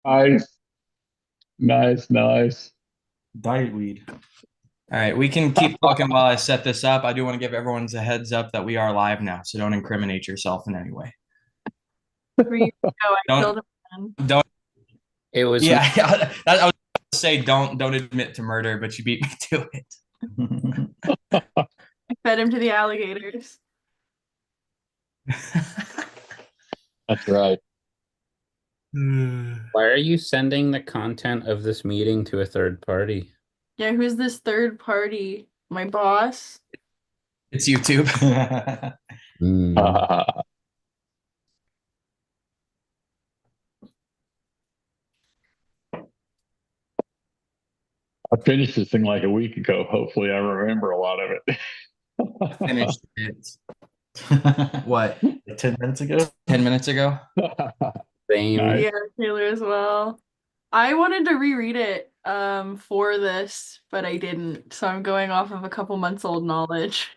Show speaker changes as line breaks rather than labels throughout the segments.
Nice, nice, nice.
Diet weed.
All right, we can keep talking while I set this up. I do want to give everyone a heads up that we are live now, so don't incriminate yourself in any way.
3 years ago, I
Don't,
killed a man.
don't.
It was
Yeah, I was going to say don't admit to murder, but you beat me to it.
I fed him to the alligators.
That's right.
Why are you sending the content of this meeting to a third party?
Yeah, who's this third party? My boss?
It's YouTube.
Hmm.
I finished this thing like a week ago. Hopefully, I remember a lot of it.
Finished it. What?
10 minutes ago?
10 minutes ago?
Same.
Nice.
Yeah, Taylor as well. I wanted to reread it for this, but I didn't. So I'm going off of a couple months old knowledge.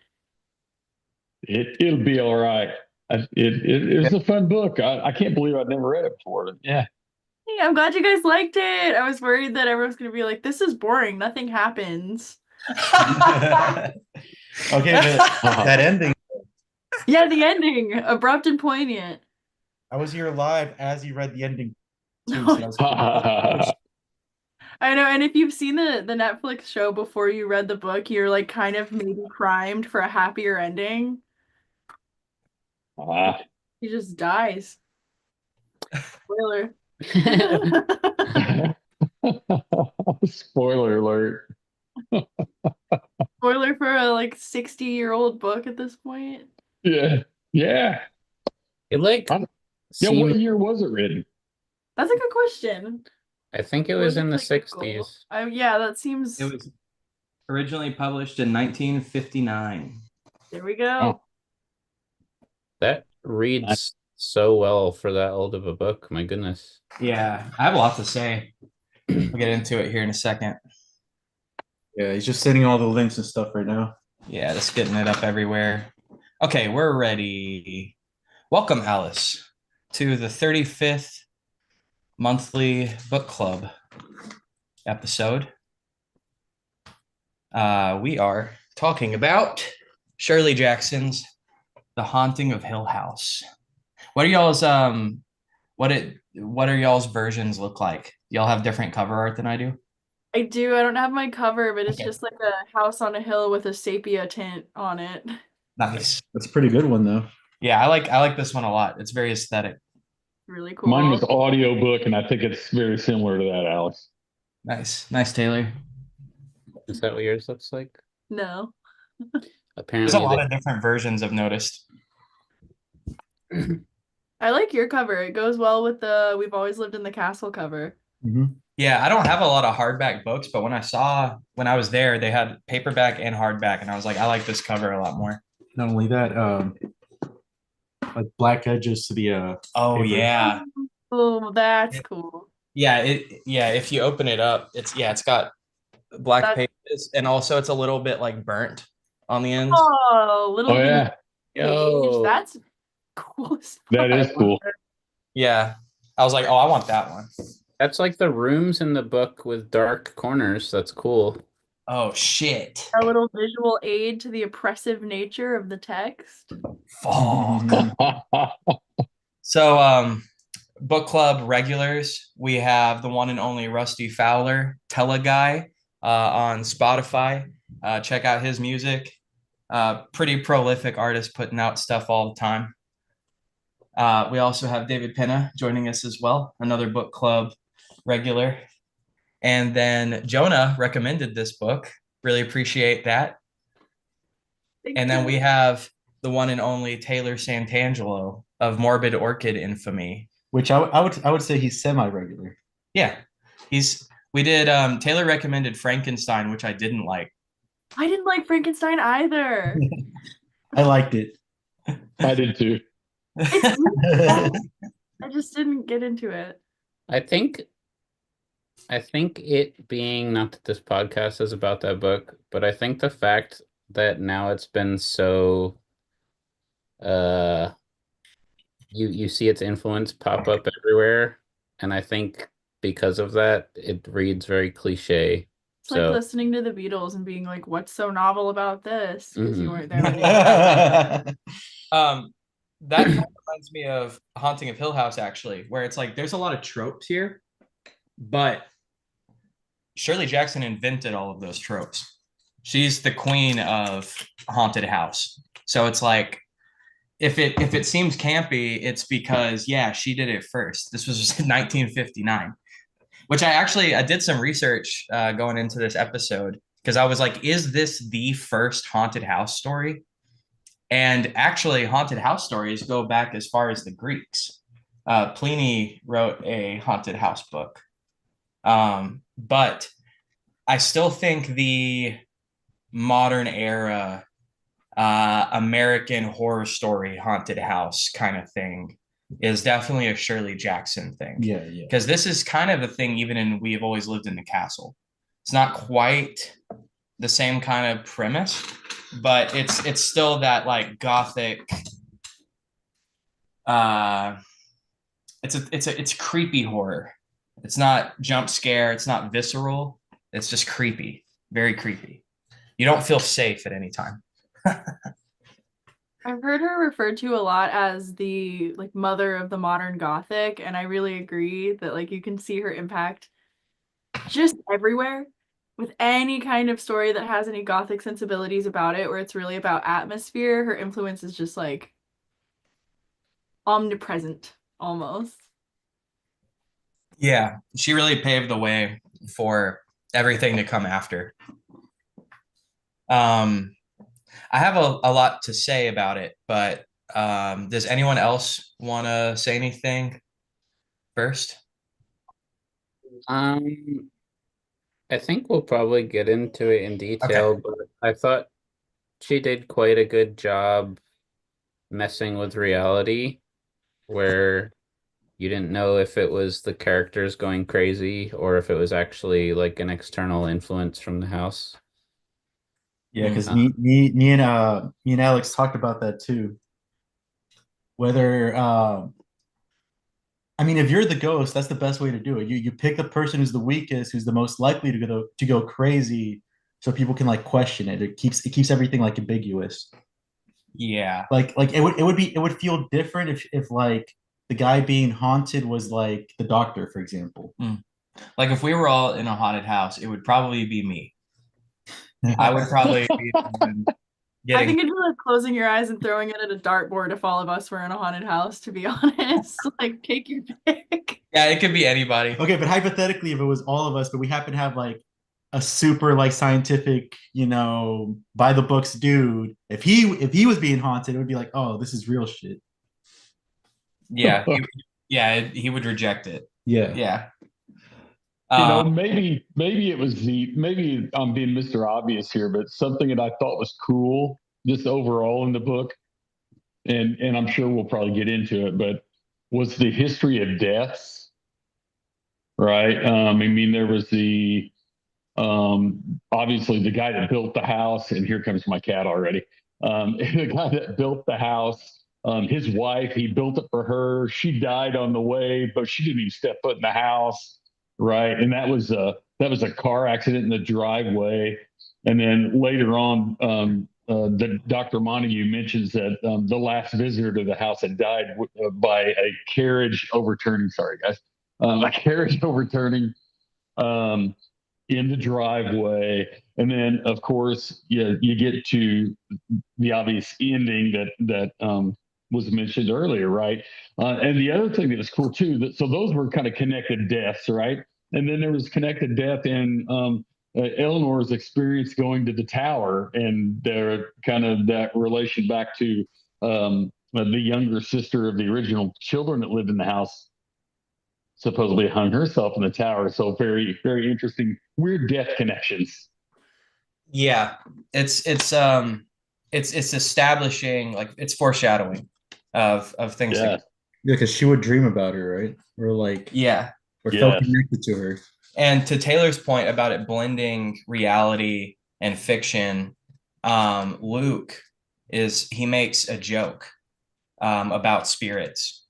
It'll be all right. It's a fun book. I can't believe I'd never read it before. Yeah.
Hey, I'm glad you guys liked it. I was worried that everyone's gonna be like, this is boring, nothing happens.
Okay, that ending.
Yeah, the ending, abrupt and poignant.
I was here live as you read the ending too. So that was
I know, and if you've seen the Netflix show before you read the book, you're like kind of maybe primed for a happier ending. He just dies. Spoiler.
Spoiler alert.
Spoiler for a like 60-year-old book at this point.
Yeah. Yeah.
It like
Yeah, what
seemed,
year was it written?
That's a good question.
I think it
What
was
is
in the
like Google?
60s.
Yeah, that seems.
It was originally published in 1959.
There we go.
Oh.
That reads so well for that old of a book. My goodness.
Yeah, I have a lot to say. I'll get into it here in a second.
Yeah, he's just sending all the links and stuff right now.
Yeah, just getting it up everywhere. Okay, we're ready. Welcome, Alice, to the 35th monthly book club episode. We are talking about Shirley Jackson's The Haunting of Hill House. What are y'all's what are y'all's versions look like? Y'all have different cover art than I do?
I do. I don't have my cover, but it's
Okay.
just like a house on a hill with a sepia tint on it.
Nice.
That's a pretty good one though.
Yeah, I like this one a lot. It's very aesthetic.
Really cool.
Mine was audio book, and I think it's very similar to that, Alice.
Nice. Nice, Taylor.
Is that what yours looks like?
No.
There's
Apparently,
a lot of different versions I've noticed.
I like your cover. It goes well with the We've Always Lived in the Castle cover.
Yeah, I don't have a lot of hardback books, but when I was there, they had paperback and hardback, and I was like, I like this cover a lot more.
Not only that, like black edges to the
Oh
paper.
yeah.
Oh, that's cool.
Yeah, if you open it up, it's got black
That's-
pages, and also it's a little bit like burnt on the ends.
Oh, little
Oh
mini
yeah,
page.
Yo.
That's cool as
that is
fuck.
cool.
Yeah. I was like, oh, I want that one.
that's like the rooms in the book with dark corners. That's cool.
Oh shit.
A little visual aid to the oppressive nature of the text.
Fuck. So book club regulars, we have the one and only Rusty Fowler, Teleguy, on Spotify. Check out his music. Pretty prolific artist putting out stuff all the time. We also have David Penna joining us as well, another book club regular. And then Jonah recommended this book. Really appreciate that. And then we have the one and only Taylor Santangelo of Morbid Orchid infamy.
Which I would say he's semi-regular.
Yeah, we did. Taylor recommended Frankenstein, which I didn't like.
I didn't like Frankenstein either.
I liked it.
I did too.
I just didn't get into it.
I think it being, not that this podcast is about that book, but I think the fact that now it's been so you see its influence pop up everywhere, and I think because of that, it reads very cliche.
It's like
So
listening to the Beatles and being like, "What's so novel about this?" Because you
Mhm.
weren't there when they were
That kind of reminds me of Haunting of Hill House, actually, where it's like there's a lot of tropes here, but Shirley Jackson invented all of those tropes. She's the queen of haunted house. So it's like if it seems campy, it's because she did it first. This was just in 1959, which I did some research going into this episode because I was like, is this the first haunted house story? And actually, haunted house stories go back as far as the Greeks. Pliny wrote a haunted house book. But I still think the modern era American horror story haunted house kind of thing is definitely a Shirley Jackson thing.
Yeah.
Because this is kind of a thing even in We Have Always Lived in the Castle. It's not quite the same kind of premise, but it's still that like gothic it's creepy horror. It's not jump scare, it's not visceral, it's just creepy, very creepy. You don't feel safe at any time.
I've heard her referred to a lot as the like mother of the modern Gothic, and I really agree that like you can see her impact just everywhere with any kind of story that has any Gothic sensibilities about it, where it's really about atmosphere. Her influence is just like omnipresent almost.
Yeah, she really paved the way for everything to come after. I have a lot to say about it, but does anyone else want to say anything first?
um, I think we'll probably get into it in
Okay.
detail, but I thought she did quite a good job messing with reality, where you didn't know if it was the characters going crazy or if it was actually like an external influence from the house.
Yeah, because
Uh,
me and Alex talked about that too. Whether I mean, if you're the ghost, that's the best way to do it. You pick the person who's the weakest, who's the most likely to go crazy, so people can like question it. It keeps everything like ambiguous.
Yeah.
Like it would feel different if like the guy being haunted was like the doctor, for example.
Like if we were all in a haunted house, it would probably be me. I would probably be the one
I
getting.
think it'd be like closing your eyes and throwing it at a dartboard if all of us were in a haunted house, to be honest. Like, take your pick.
Yeah, it could be anybody.
Okay, but hypothetically, if it was all of us, but we happen to have like a super like scientific, by the books dude, if he was being haunted, it would be like, oh, this is real shit.
Yeah, he would reject it.
Yeah.
Yeah.
Maybe it was maybe I'm being Mr. Obvious here, but something that I thought was cool, just overall in the book, and I'm sure we'll probably get into it, but was the history of deaths, right? I mean, there was obviously the guy that built the house, and here comes my cat already. The guy that built the house, his wife, he built it for her. She died on the way, but she didn't even step foot in the house, right? And that was a car accident in the driveway. And then later on, the Dr. Montague mentions that the last visitor to the house had died by a carriage overturning. Sorry, guys, a carriage overturning. Um, in the driveway. And then, of course, you get to the obvious ending that was mentioned earlier, right? And the other thing that was cool too, so those were kind of connected deaths, right? And then there was connected death in Eleanor's experience going to the tower, and there kind of that relation back to the younger sister of the original children that lived in the house supposedly hung herself in the tower. So very, very interesting, weird death connections.
Yeah, it's establishing like it's foreshadowing of things
Yeah.
to.
Yeah, because she would dream about her, right?
Yeah.
Or
Yeah.
felt connected to her.
And to Taylor's point about it blending reality and fiction, Luke he makes a joke about spirits.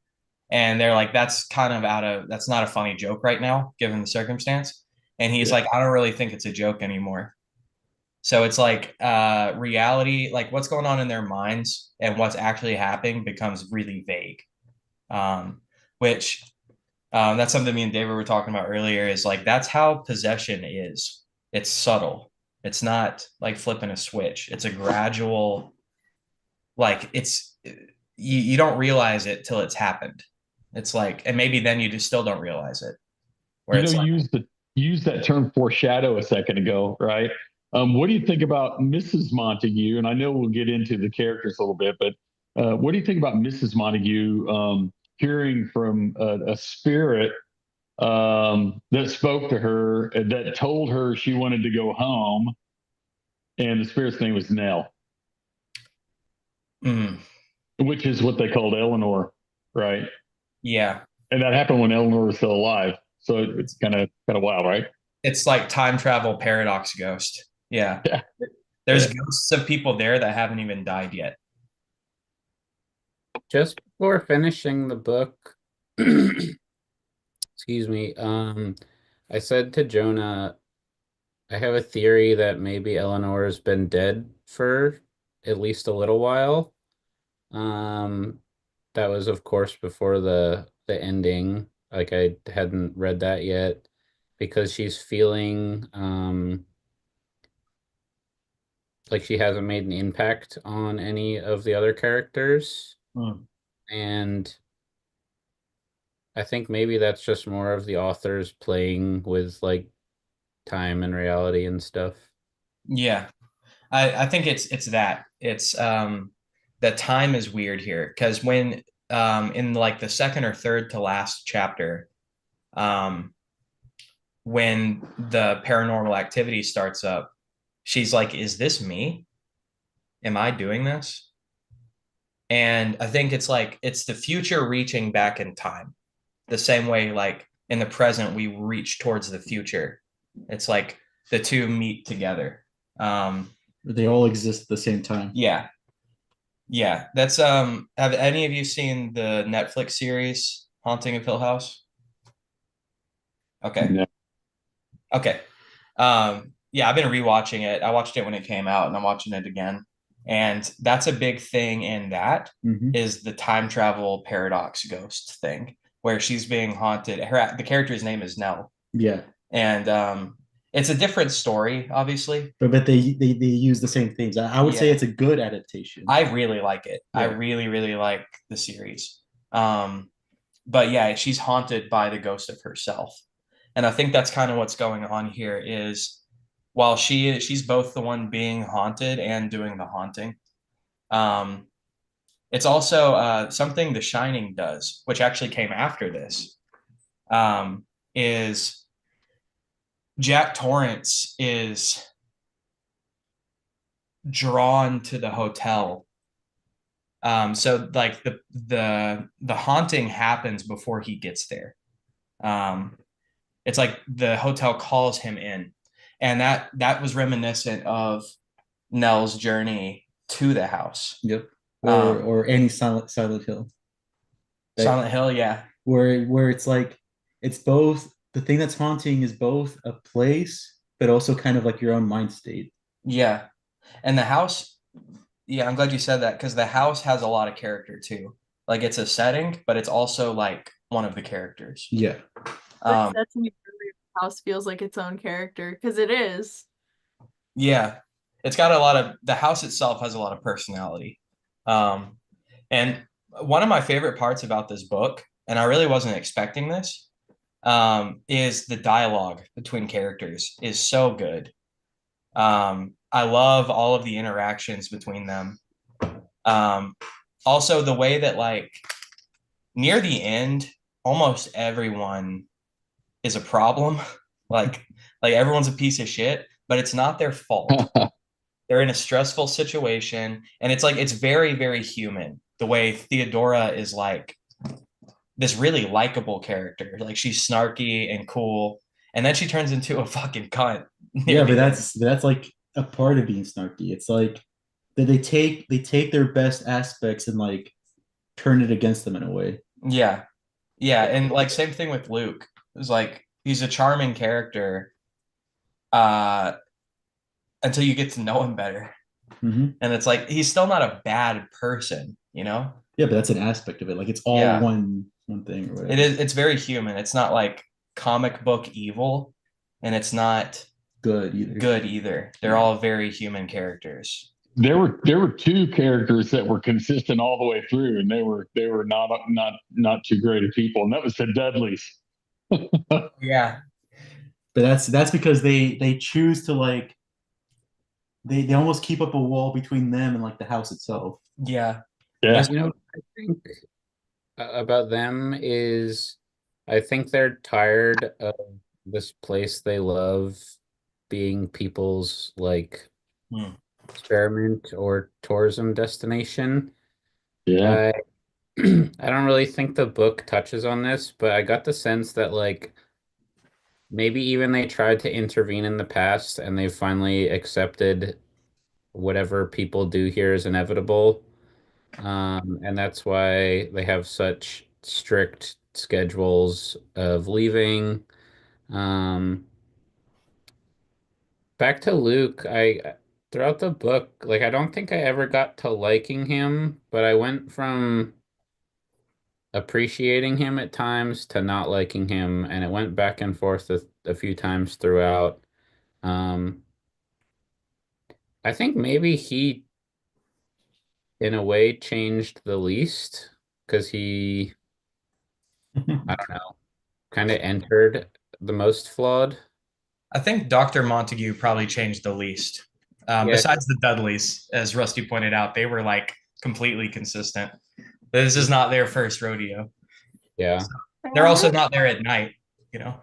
And they're like, that's not a funny joke right now, given the circumstance. And he's
Yeah.
like, I don't really think it's a joke anymore. So it's like reality, like what's going on in their minds and what's actually happening becomes really vague. Which that's something me and David were talking about earlier, is like that's how possession is. It's subtle. It's not like flipping a switch. It's a gradual, like you don't realize it till it's happened. It's like, and maybe then you just still don't realize it. Where
You know,
it's like,
use that term foreshadow a second ago, right? What do you think about Mrs. Montague? And I know we'll get into the characters a little bit, but what do you think about Mrs. Montague hearing from a spirit that spoke to her, that told her she wanted to go home, and the spirit's name was Nell,
mm,
which is what they called Eleanor, right?
yeah,
And that happened when Eleanor was still alive. So it's kind of wild, right?
it's like time travel paradox ghost. Yeah.
Yeah.
There's
Yeah.
ghosts of people there that haven't even died yet.
Just before finishing the book, excuse me, I said to Jonah, I have a theory that maybe Eleanor's been dead for at least a little while. Um, that was, of course, before the ending. Like I hadn't read that yet because she's feeling like she hasn't made an impact on any of the other characters. And I think maybe that's just more of the authors playing with like time and reality and stuff.
Yeah. I think it's that. It's the time is weird here because when in like the second or third to last chapter, um when the paranormal activity starts up, she's like, is this me? Am I doing this? And I think it's like it's the future reaching back in time. The same way like in the present we reach towards the future. It's like the two meet together.
They all exist at the same time.
Yeah. Yeah. That's have any of you seen the Netflix series Haunting of Hill House? Okay.
No.
Okay. Yeah, I've been rewatching it. I watched it when it came out and I'm watching it again. And that's a big thing in that is the time travel paradox ghost thing where she's being haunted. The character's name is Nell.
Yeah.
And it's a different story, obviously.
But they use the same things. I would say
Yeah.
it's a good adaptation.
I really like it. I
Yeah.
really, really like the series. But yeah, she's haunted by the ghost of herself. And I think that's kind of what's going on here is while she's both the one being haunted and doing the haunting. Um, it's also something The Shining does, which actually came after this, is Jack Torrance is drawn to the hotel. So like the haunting happens before he gets there. It's like the hotel calls him in, and that was reminiscent of Nell's journey to the house.
Yep.
Um,
Or any Silent Hill.
Silent Hill, yeah,
Where it's like it's both the thing that's haunting is both a place, but also kind of like your own mind state.
yeah, and the house. Yeah, I'm glad you said that because the house has a lot of character too. Like it's a setting, but it's also like one of the characters.
Yeah.
That's me. House feels like its own character because it is.
Yeah, it's got a lot of the house itself has a lot of personality. And one of my favorite parts about this book, and I really wasn't expecting this, is the dialogue between characters is so good. I love all of the interactions between them. Also, the way that like near the end, almost everyone is a problem. like everyone's a piece of shit, but it's not their fault. They're in a stressful situation, and it's like it's very, very human. The way Theodora is like this really likable character. Like she's snarky and cool, and then she turns into a fucking cunt.
Yeah, but that's like a part of being snarky. It's like that they take their best aspects and like turn it against them in a way.
Yeah. Yeah, and like same thing with Luke. It's like he's a charming character uh until you get to know him better.
Mhm.
And it's like he's still not a bad person, you know?
Yeah, but that's an aspect of it. Like it's all
Yeah.
one thing or
It
whatever.
is it's very human. It's not like comic book evil, and it's not
Good either.
good either. They're all very human characters.
There were two characters that were consistent all the way through, and they were not too great of people, and that was the Dudleys.
Yeah.
But that's because they choose to like they almost keep up a wall between them and like the house itself.
Yeah.
Yeah,
You know, I think about them is I think they're tired of this place they love being people's like
Hmm.
experiment or tourism destination.
yeah.
I I don't really think the book touches on this, but I got the sense that like maybe even they tried to intervene in the past and they finally accepted whatever people do here is inevitable. And that's why they have such strict schedules of leaving. Um, Back to Luke, I throughout the book, like I don't think I ever got to liking him, but I went from appreciating him at times to not liking him, and it went back and forth a few times throughout. Um, I think maybe he, in a way, changed the least because he, I don't know, kind of entered the most flawed.
I think Dr. Montague probably changed the least.
Yeah,
Besides the Dudleys, as Rusty pointed out, they were like completely consistent. This is not their first rodeo.
yeah.
I
They're also
wonder,
not there at night, you know?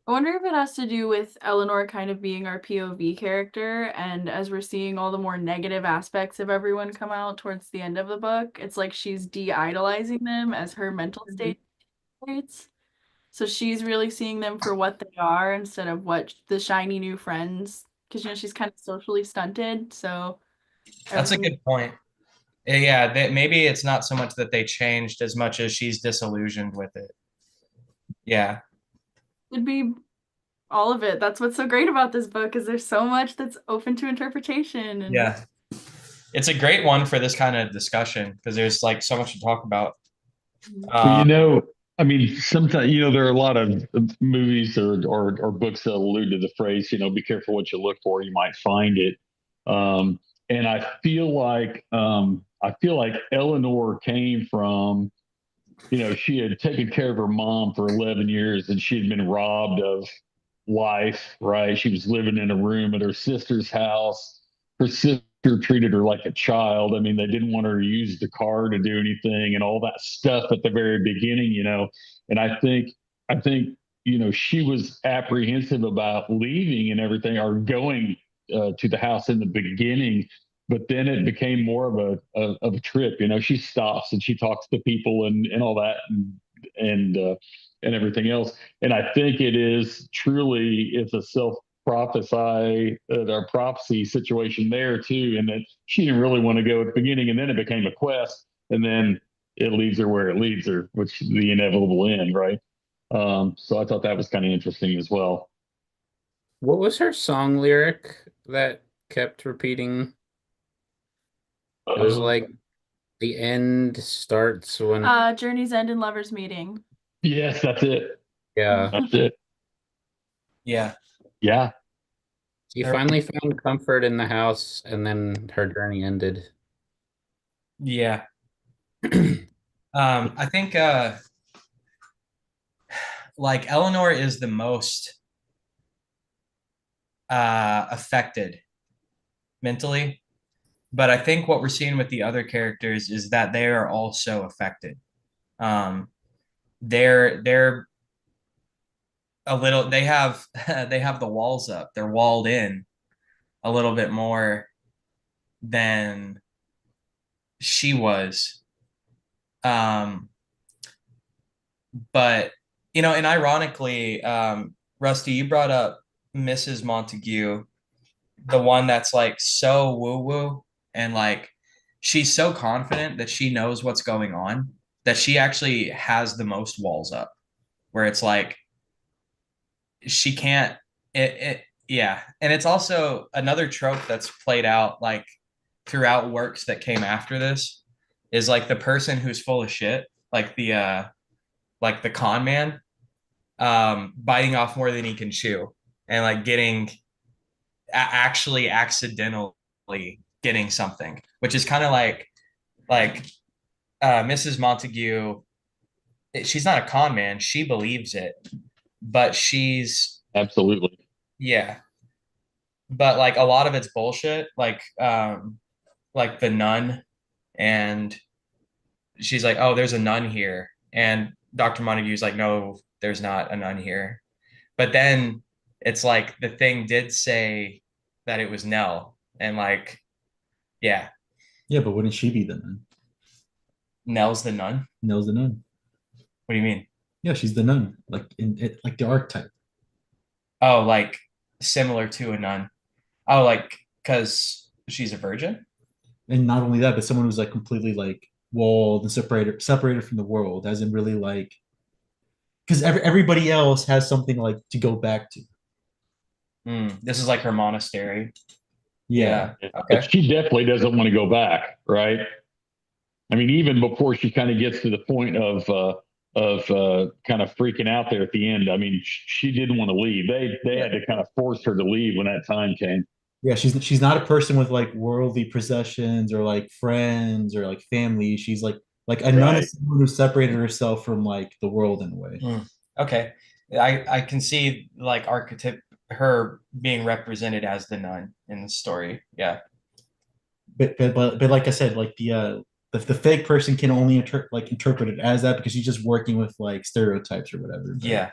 I wonder if it has to do with Eleanor kind of being our POV character, and as we're seeing all the more negative aspects of everyone come out towards the end of the book, it's like she's de-idolizing them as her mental state states. So she's really seeing them for what they are instead of what the shiny new friends, because she's kind of socially stunted. So
That's a
everything
good point. Yeah, maybe it's not so much that they changed as much as she's disillusioned with it. Yeah.
would be all of it. That's what's so great about this book is there's so much that's open to interpretation and
Yeah. It's a great one for this kind of discussion because there's like so much to talk about.
Well,
Um,
I mean, sometimes there are a lot of movies or books that allude to the phrase, be careful what you look for, you might find it. And I feel like Eleanor came from, she had taken care of her mom for 11 years and she had been robbed of life, right? She was living in a room at her sister's house. Her sister treated her like a child. I mean, they didn't want her to use the car to do anything and all that stuff at the very beginning. And I think, she was apprehensive about leaving and everything or going to the house in the beginning. But then it became more of a trip. She stops and she talks to people and all that and everything else. And I think it is truly it's a self prophesy or prophecy situation there too, and that she didn't really want to go at the beginning, and then it became a quest, and then it leads her where it leads her, which is the inevitable end, right? So I thought that was kind of interesting as well.
What was her song lyric that kept repeating? It was
Uh,
like the end starts when,
Journey's End and Lover's Meeting.
yes, that's it.
yeah,
That's it.
yeah.
Yeah.
she finally found comfort in the house and then her journey ended.
Yeah. I think like Eleanor is the most affected mentally, but I think what we're seeing with the other characters is that they are also affected. Um, they're a little they have they have the walls up. They're walled in a little bit more than she was. Um, but and ironically, Rusty, you brought up Mrs. Montague, the one that's like so woo woo and like she's so confident that she knows what's going on. that she actually has the most walls up, where it's like she can't yeah. And it's also another trope that's played out like throughout works that came after this is like the person who's full of shit, like the con man, biting off more than he can chew and like getting actually accidentally getting something, which is kind of like Mrs. Montague. She's not a con man. She believes it, but she's
Absolutely.
yeah. But like a lot of it's bullshit. Like the nun, and she's like, "Oh, there's a nun here," and Dr. Montague's like, "No, there's not a nun here." But then it's like the thing did say that it was Nell, and like, yeah,
Yeah, but wouldn't she be the nun?
Nell's the nun.
Nell's the nun.
What do you mean?
Yeah, she's the nun, like in it, like the archetype.
Oh, like similar to a nun. Oh, like because she's a virgin.
And not only that, but someone who's like completely like walled and separated from the world, as in really like because everybody else has something like to go back to.
This is like her monastery.
Yeah.
Yeah.
But
Okay.
she definitely doesn't want to go back, right? I mean, even before she kind of gets to the point of kind of freaking out there at the end. I mean, she didn't want to leave. They had to kind of force her to leave when that time came.
Yeah, she's not a person with like worldly possessions or like friends or like family. She's like a nun
Right.
is someone who separated herself from like the world in a way.
Okay. I can see like archetype her being represented as the nun in the story. Yeah.
But like I said, like the fake person can only interpret it as that because she's just working with like stereotypes or whatever. But
Yeah.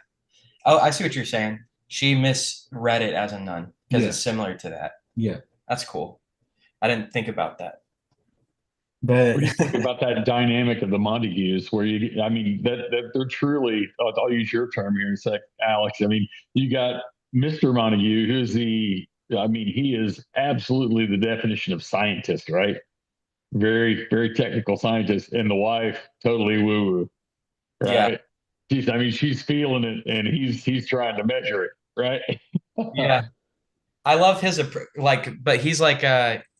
Oh, I see what you're saying. She misread it as a nun because
yeah,
it's similar to that.
yeah.
That's cool. I didn't think about that.
But
What do you think about that dynamic of the Montagues, where I mean, that they're truly, I'll use your term here in a sec, Alex. I mean, you got Mr. Montague, who's I mean, he is absolutely the definition of scientist, right? Very, very technical scientist, and the wife, totally woo woo,
Yeah.
right? I mean, she's feeling it, and he's trying to measure it, right?
Yeah. I love his like, but he's like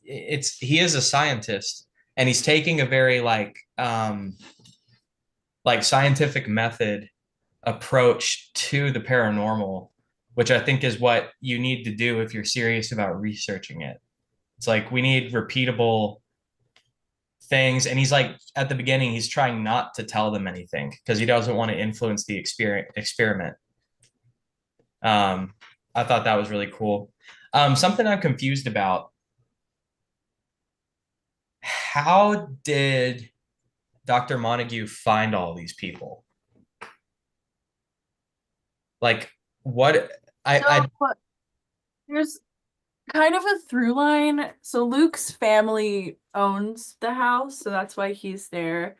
he is a scientist and he's taking a very like scientific method approach to the paranormal, which I think is what you need to do if you're serious about researching it. It's like we need repeatable things. And he's like, at the beginning, he's trying not to tell them anything because he doesn't want to influence the experiment. I thought that was really cool. Something I'm confused about. How did Dr. Montague find all these people? Like, what? I
There's kind of a through line. So Luke's family owns the house, so that's why he's there.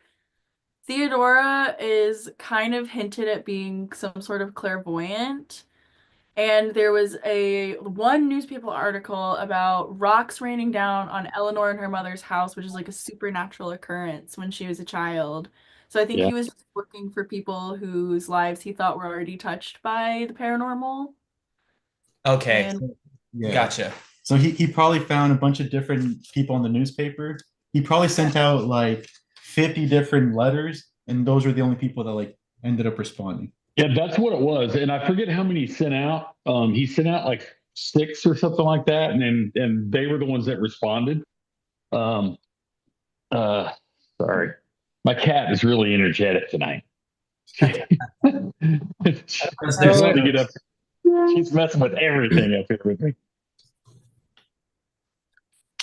Theodora is kind of hinted at being some sort of clairvoyant. And there was one newspaper article about rocks raining down on Eleanor and her mother's house, which is like a supernatural occurrence when she was a child. So I think
Yeah.
he was just looking for people whose lives he thought were already touched by the paranormal.
okay,
And
yeah.
gotcha.
So he probably found a bunch of different people in the newspaper. He probably sent out like 50 different letters, and those were the only people that like ended up responding.
Yeah, that's what it was. And I forget how many he sent out. He sent out like six or something like that, and they were the ones that responded. Um, uh, sorry, my cat is really energetic tonight. She's
There's-
to get up. She's messing with everything up here with me.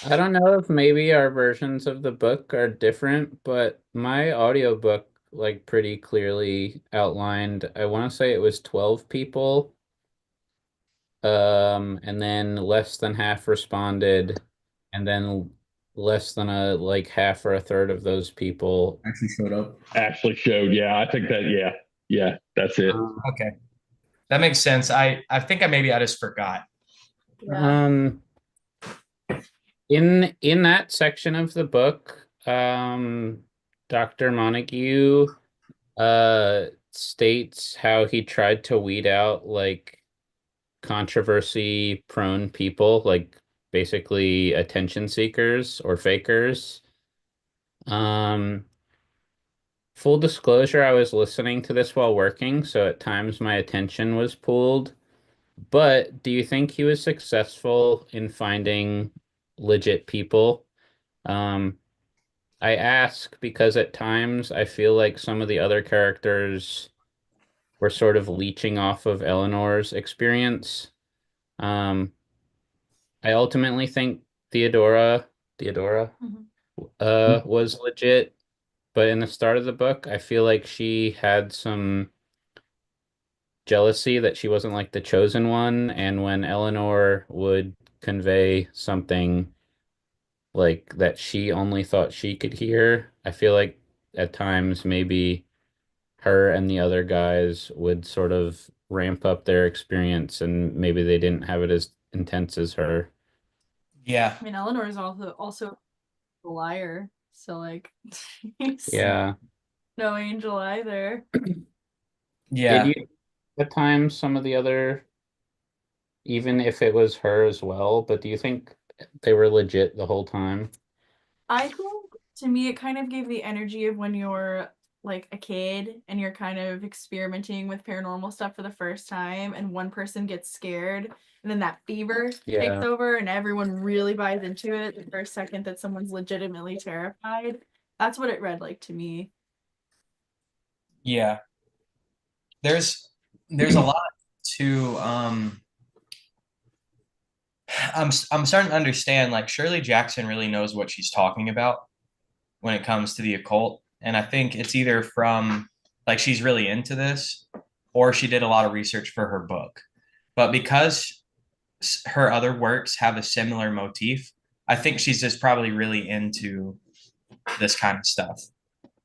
I don't know if maybe our versions of the book are different, but my audiobook like pretty clearly outlined, I want to say it was 12 people. And then less than half responded, and then less than a like half or a third of those people
Actually showed up.
Actually showed. Yeah, I think that. Yeah, that's it.
okay, that makes sense. I think I just forgot.
yeah.
in that section of the book, Dr. Montague states how he tried to weed out like controversy prone people, like basically attention seekers or fakers. Um, Full disclosure, I was listening to this while working, so at times my attention was pulled. But do you think he was successful in finding legit people? Um, I ask because at times I feel like some of the other characters were sort of leeching off of Eleanor's experience. Um, I ultimately think Theodora,
Mhm.
was legit, but in the start of the book, I feel like she had some jealousy that she wasn't like the chosen one, and when Eleanor would convey something like that she only thought she could hear, I feel like at times maybe her and the other guys would sort of ramp up their experience and maybe they didn't have it as intense as her.
Yeah.
I mean, Eleanor is also a liar, so like, he's
Yeah.
no angel either.
Did
Yeah.
you at times some of the other, even if it was her as well, but do you think they were legit the whole time?
I think to me, it kind of gave the energy of when you're like a kid and you're kind of experimenting with paranormal stuff for the first time, and one person gets scared, and then that fever takes
Yeah.
over, and everyone really buys into it the first second that someone's legitimately terrified. That's what it read like to me.
Yeah. There's a lot to I'm starting to understand like Shirley Jackson really knows what she's talking about when it comes to the occult. And I think it's either from like she's really into this or she did a lot of research for her book. But because her other works have a similar motif, I think she's just probably really into this kind of stuff.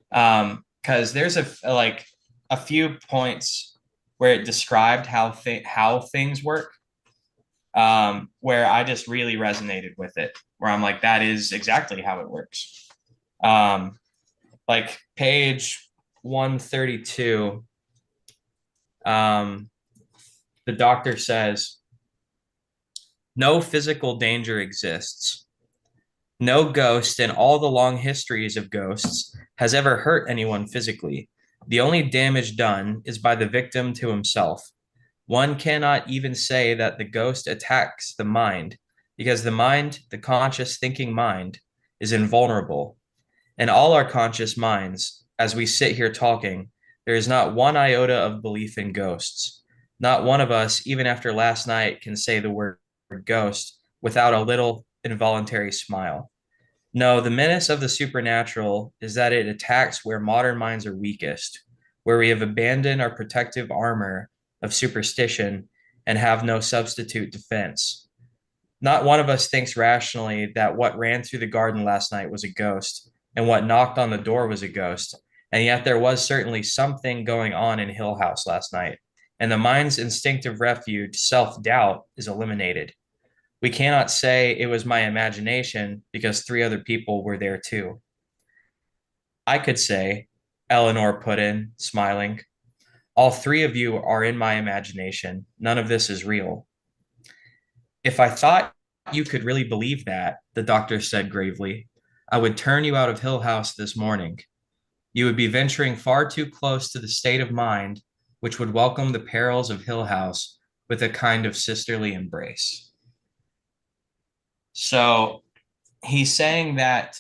Because there's like a few points where it described how things work, where I just really resonated with it, where I'm like, that is exactly how it works. Um, like page 132, the doctor says, no physical danger exists. No ghost in all the long histories of ghosts has ever hurt anyone physically. The only damage done is by the victim to himself. One cannot even say that the ghost attacks the mind, because the mind, the conscious thinking mind, is invulnerable. In all our conscious minds, as we sit here talking, there is not one iota of belief in ghosts. Not one of us, even after last night, can say the word ghost without a little involuntary smile. No, the menace of the supernatural is that it attacks where modern minds are weakest, where we have abandoned our protective armor of superstition and have no substitute defense. Not one of us thinks rationally that what ran through the garden last night was a ghost and what knocked on the door was a ghost. And yet there was certainly something going on in Hill House last night. And the mind's instinctive refuge, self doubt, is eliminated. We cannot say it was my imagination because three other people were there too. I could say, Eleanor put in, smiling, all three of you are in my imagination. None of this is real. If I thought you could really believe that, the doctor said gravely, I would turn you out of Hill House this morning. You would be venturing far too close to the state of mind which would welcome the perils of Hill House with a kind of sisterly embrace. So he's saying that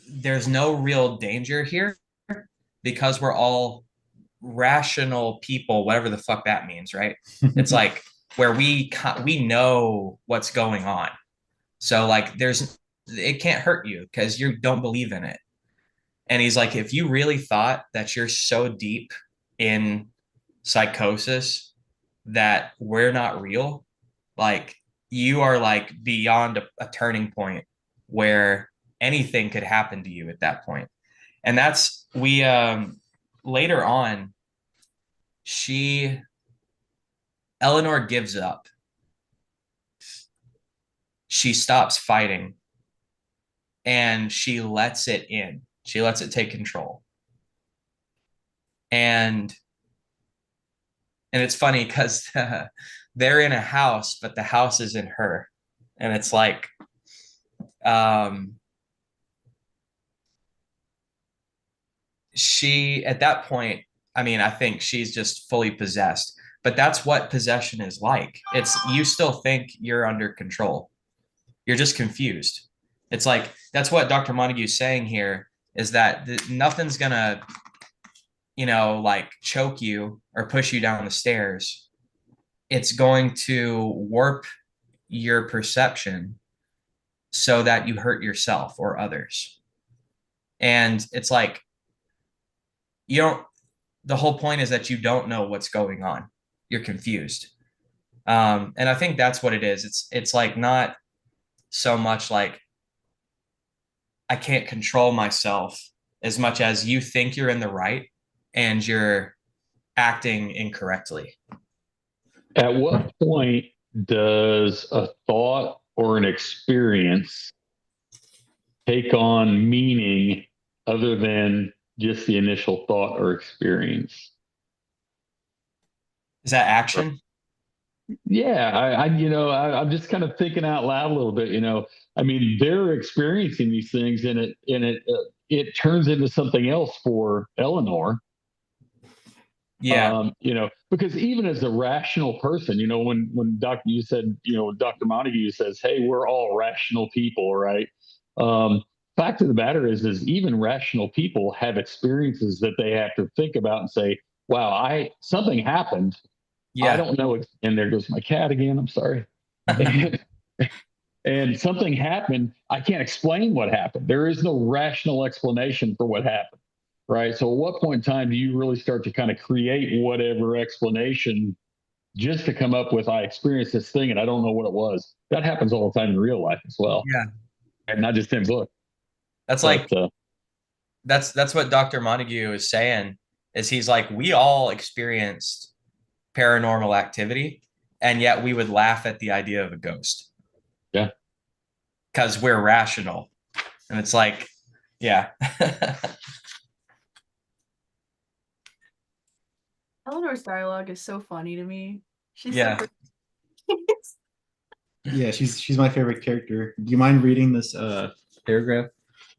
there's no real danger here because we're all rational people, whatever the fuck that means, right? It's like where we know what's going on. So like there's it can't hurt you because you don't believe in it. And he's like, if you really thought that you're so deep in psychosis that we're not real, like you are like beyond a turning point where anything could happen to you at that point. And that's we later on, she Eleanor gives up. She stops fighting and she lets it in. She lets it take control. And it's funny because they're in a house, but the house is in her. And it's like, she, at that point, I mean, I think she's just fully possessed, but that's what possession is like. It's, you still think you're under control. You're just confused. It's like, that's what Dr. Montague's saying here, is that nothing's gonna, like choke you or push you down the stairs. It's going to warp your perception so that you hurt yourself or others. And it's like, you don't, the whole point is that you don't know what's going on. You're confused. And I think that's what it is. It's like not so much like I can't control myself as much as you think you're in the right and you're acting incorrectly.
At what point does a thought or an experience take on meaning other than just the initial thought or experience?
Is that action?
Yeah, I'm just kind of thinking out loud a little bit. I mean, they're experiencing these things, and it turns into something else for Eleanor.
Yeah.
Because even as a rational person, when Dr. Montague says, "Hey, we're all rational people," right? Fact of the matter is even rational people have experiences that they have to think about and say, "Wow, something happened.
Yeah.
I don't know." And there goes my cat again. I'm sorry. And something happened. I can't explain what happened. There is no rational explanation for what happened. Right. So at what point in time do you really start to kind of create whatever explanation just to come up with, I experienced this thing and I don't know what it was? That happens all the time in real life as well.
Yeah.
And not just in books.
That's that's what Dr. Montague is saying, is he's like, we all experienced paranormal activity, and yet we would laugh at the idea of a ghost.
Yeah.
Because we're rational. And it's like, yeah.
Eleanor's dialogue is so funny to me. She's
Yeah.
so
Yeah, she's my favorite character. Do you mind reading this paragraph?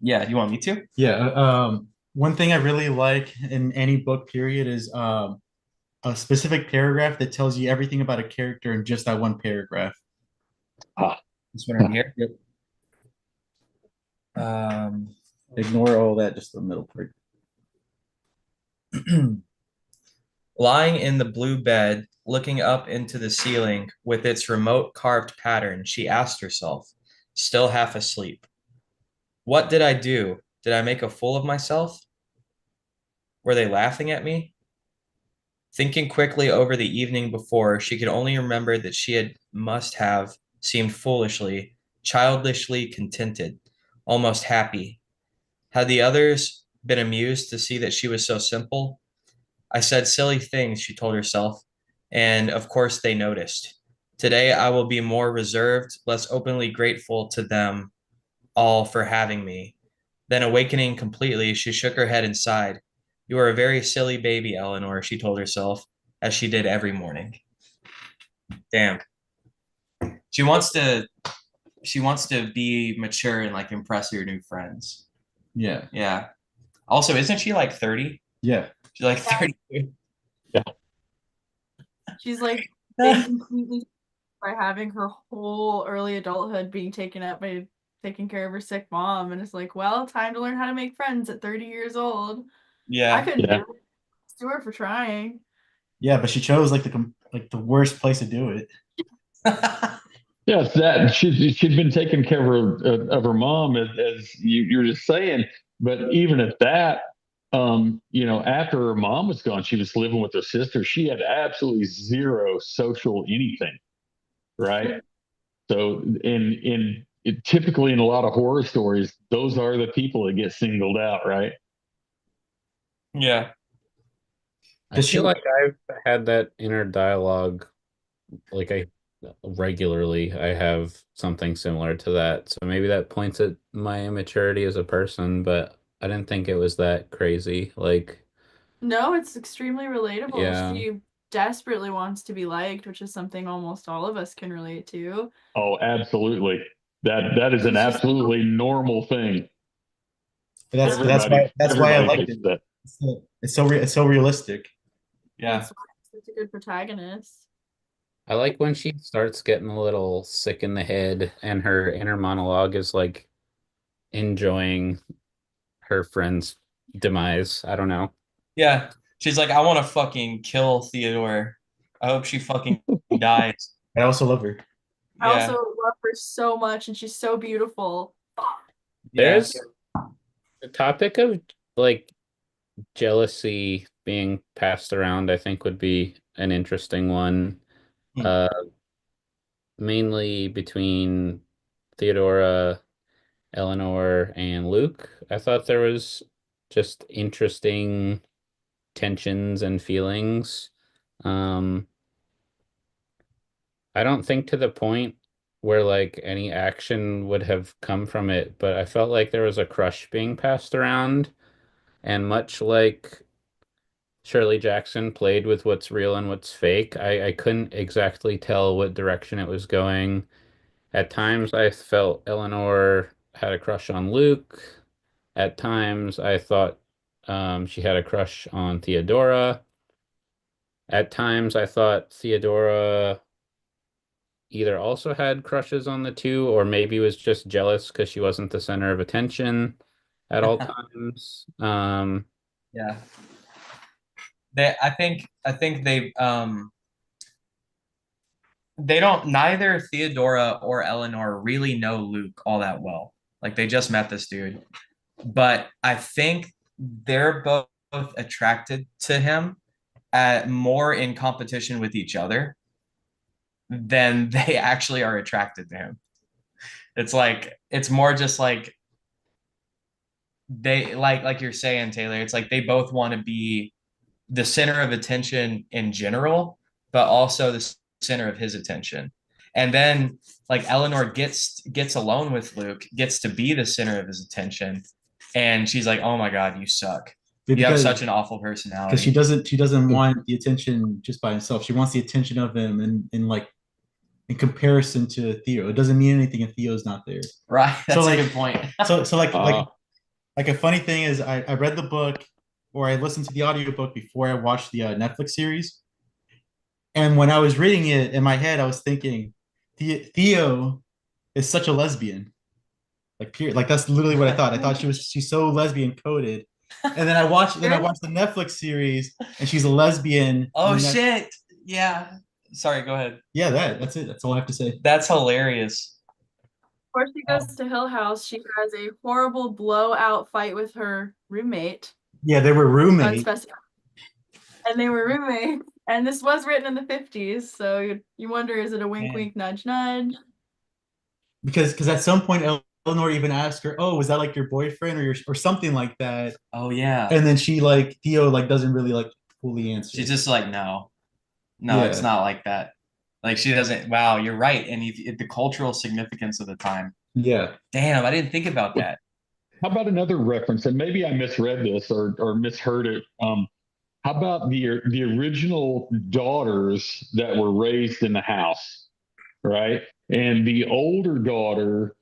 Yeah, you want me to?
Yeah. One thing I really like in any book period is a specific paragraph that tells you everything about a character in just that one paragraph.
This one right here.
Yep.
Um,
Ignore all that, just the middle part.
lying in the blue bed, looking up into the ceiling with its remote carved pattern, she asked herself, still half asleep, what did I do? Did I make a fool of myself? Were they laughing at me? Thinking quickly over the evening before, she could only remember that must have seemed foolishly, childishly contented, almost happy. Had the others been amused to see that she was so simple? I said silly things, she told herself, and of course they noticed. Today I will be more reserved, less openly grateful to them all for having me. Then, awakening completely, she shook her head and sighed. You are a very silly baby, Eleanor, she told herself, as she did every morning. Damn. She wants to be mature and like impress her new friends.
Yeah.
Yeah. Also, isn't she like 30?
Yeah.
She's like 32.
Yeah.
She's like been completely by having her whole early adulthood being taken up by taking care of her sick mom, and it's like, well, time to learn how to make friends at 30 years old.
Yeah.
I couldn't
Yeah.
do it. To her for trying.
Yeah, but she chose like the worst place to do it.
Yes, that she'd been taking care of her mom, as you're just saying. But even at that, after her mom was gone, she was living with her sister. She had absolutely zero social anything, right? So, typically in a lot of horror stories, those are the people that get singled out, right?
Yeah.
I feel like I've had that inner dialogue, like I regularly. I have something similar to that. So maybe that points at my immaturity as a person, but I didn't think it was that crazy. Like,
No, it's extremely relatable.
yeah,
She desperately wants to be liked, which is something almost all of us can relate to.
Oh, absolutely. That is an
She's just
absolutely normal thing.
That's why I
Everybody
liked
faces
it.
that.
It's so realistic.
Yeah.
that's why she's such a good protagonist.
I like when she starts getting a little sick in the head and her inner monologue is like enjoying her friend's demise. I don't know.
Yeah. She's like, I want to fucking kill Theodore. I hope she fucking dies.
I also love her.
I also
Yeah.
love her so much, and she's so beautiful.
Yeah.
There's the topic of like jealousy being passed around, I think would be an interesting one.
Hmm.
Uh, Mainly between Theodora, Eleanor, and Luke. I thought there was just interesting tensions and feelings. Um, I don't think to the point where like any action would have come from it, but I felt like there was a crush being passed around, and much like Shirley Jackson played with what's real and what's fake, I couldn't exactly tell what direction it was going. At times, I felt Eleanor had a crush on Luke. At times, I thought she had a crush on Theodora. At times, I thought Theodora either also had crushes on the two, or maybe was just jealous because she wasn't the center of attention at all times.
Yeah. I think they don't, neither Theodora or Eleanor really know Luke all that well. Like they just met this dude. But I think they're both attracted to him at more in competition with each other than they actually are attracted to him. It's like it's more just like they like you're saying, Taylor, it's like they both want to be the center of attention in general, but also the center of his attention. And then like Eleanor gets alone with Luke, gets to be the center of his attention, and she's like, "Oh my God, you suck. You have
Because
such an awful
because she
personality."
doesn't want the attention just by himself. She wants the attention of him in like in comparison to Theo. It doesn't mean anything if Theo's not there.
Right?
So
That's a
like
good point.
so
Uh,
like a funny thing is I read the book or I listened to the audiobook before I watched the Netflix series. And when I was reading it in my head, I was thinking, Theo is such a lesbian. Like period. Like that's literally what I thought. I thought she's so lesbian coded. And then I watched the Netflix series and she's a lesbian.
Oh
And
shit. Yeah. Sorry, go ahead.
yeah, that's it. That's all I have to say.
That's hilarious.
Before she goes to Hill House, she has a horrible blowout fight with her roommate.
Yeah, they were roommates.
Unspecified. And they were roommates. And this was written in the 50s, so you wonder, is it a wink, wink, nudge, nudge?
Because at some point Eleanor even asked her, "Oh, was that like your boyfriend or something like that?"
Oh yeah.
And then she like Theo like doesn't really like fully answer.
She's just like, no, it's
Yeah.
not like that. Like she doesn't. Wow, you're right. And the cultural significance of the time.
Yeah.
Damn, I didn't think about that.
how about another reference? And maybe I misread this or misheard it. How about the original daughters that were raised in the house, right? And the older daughter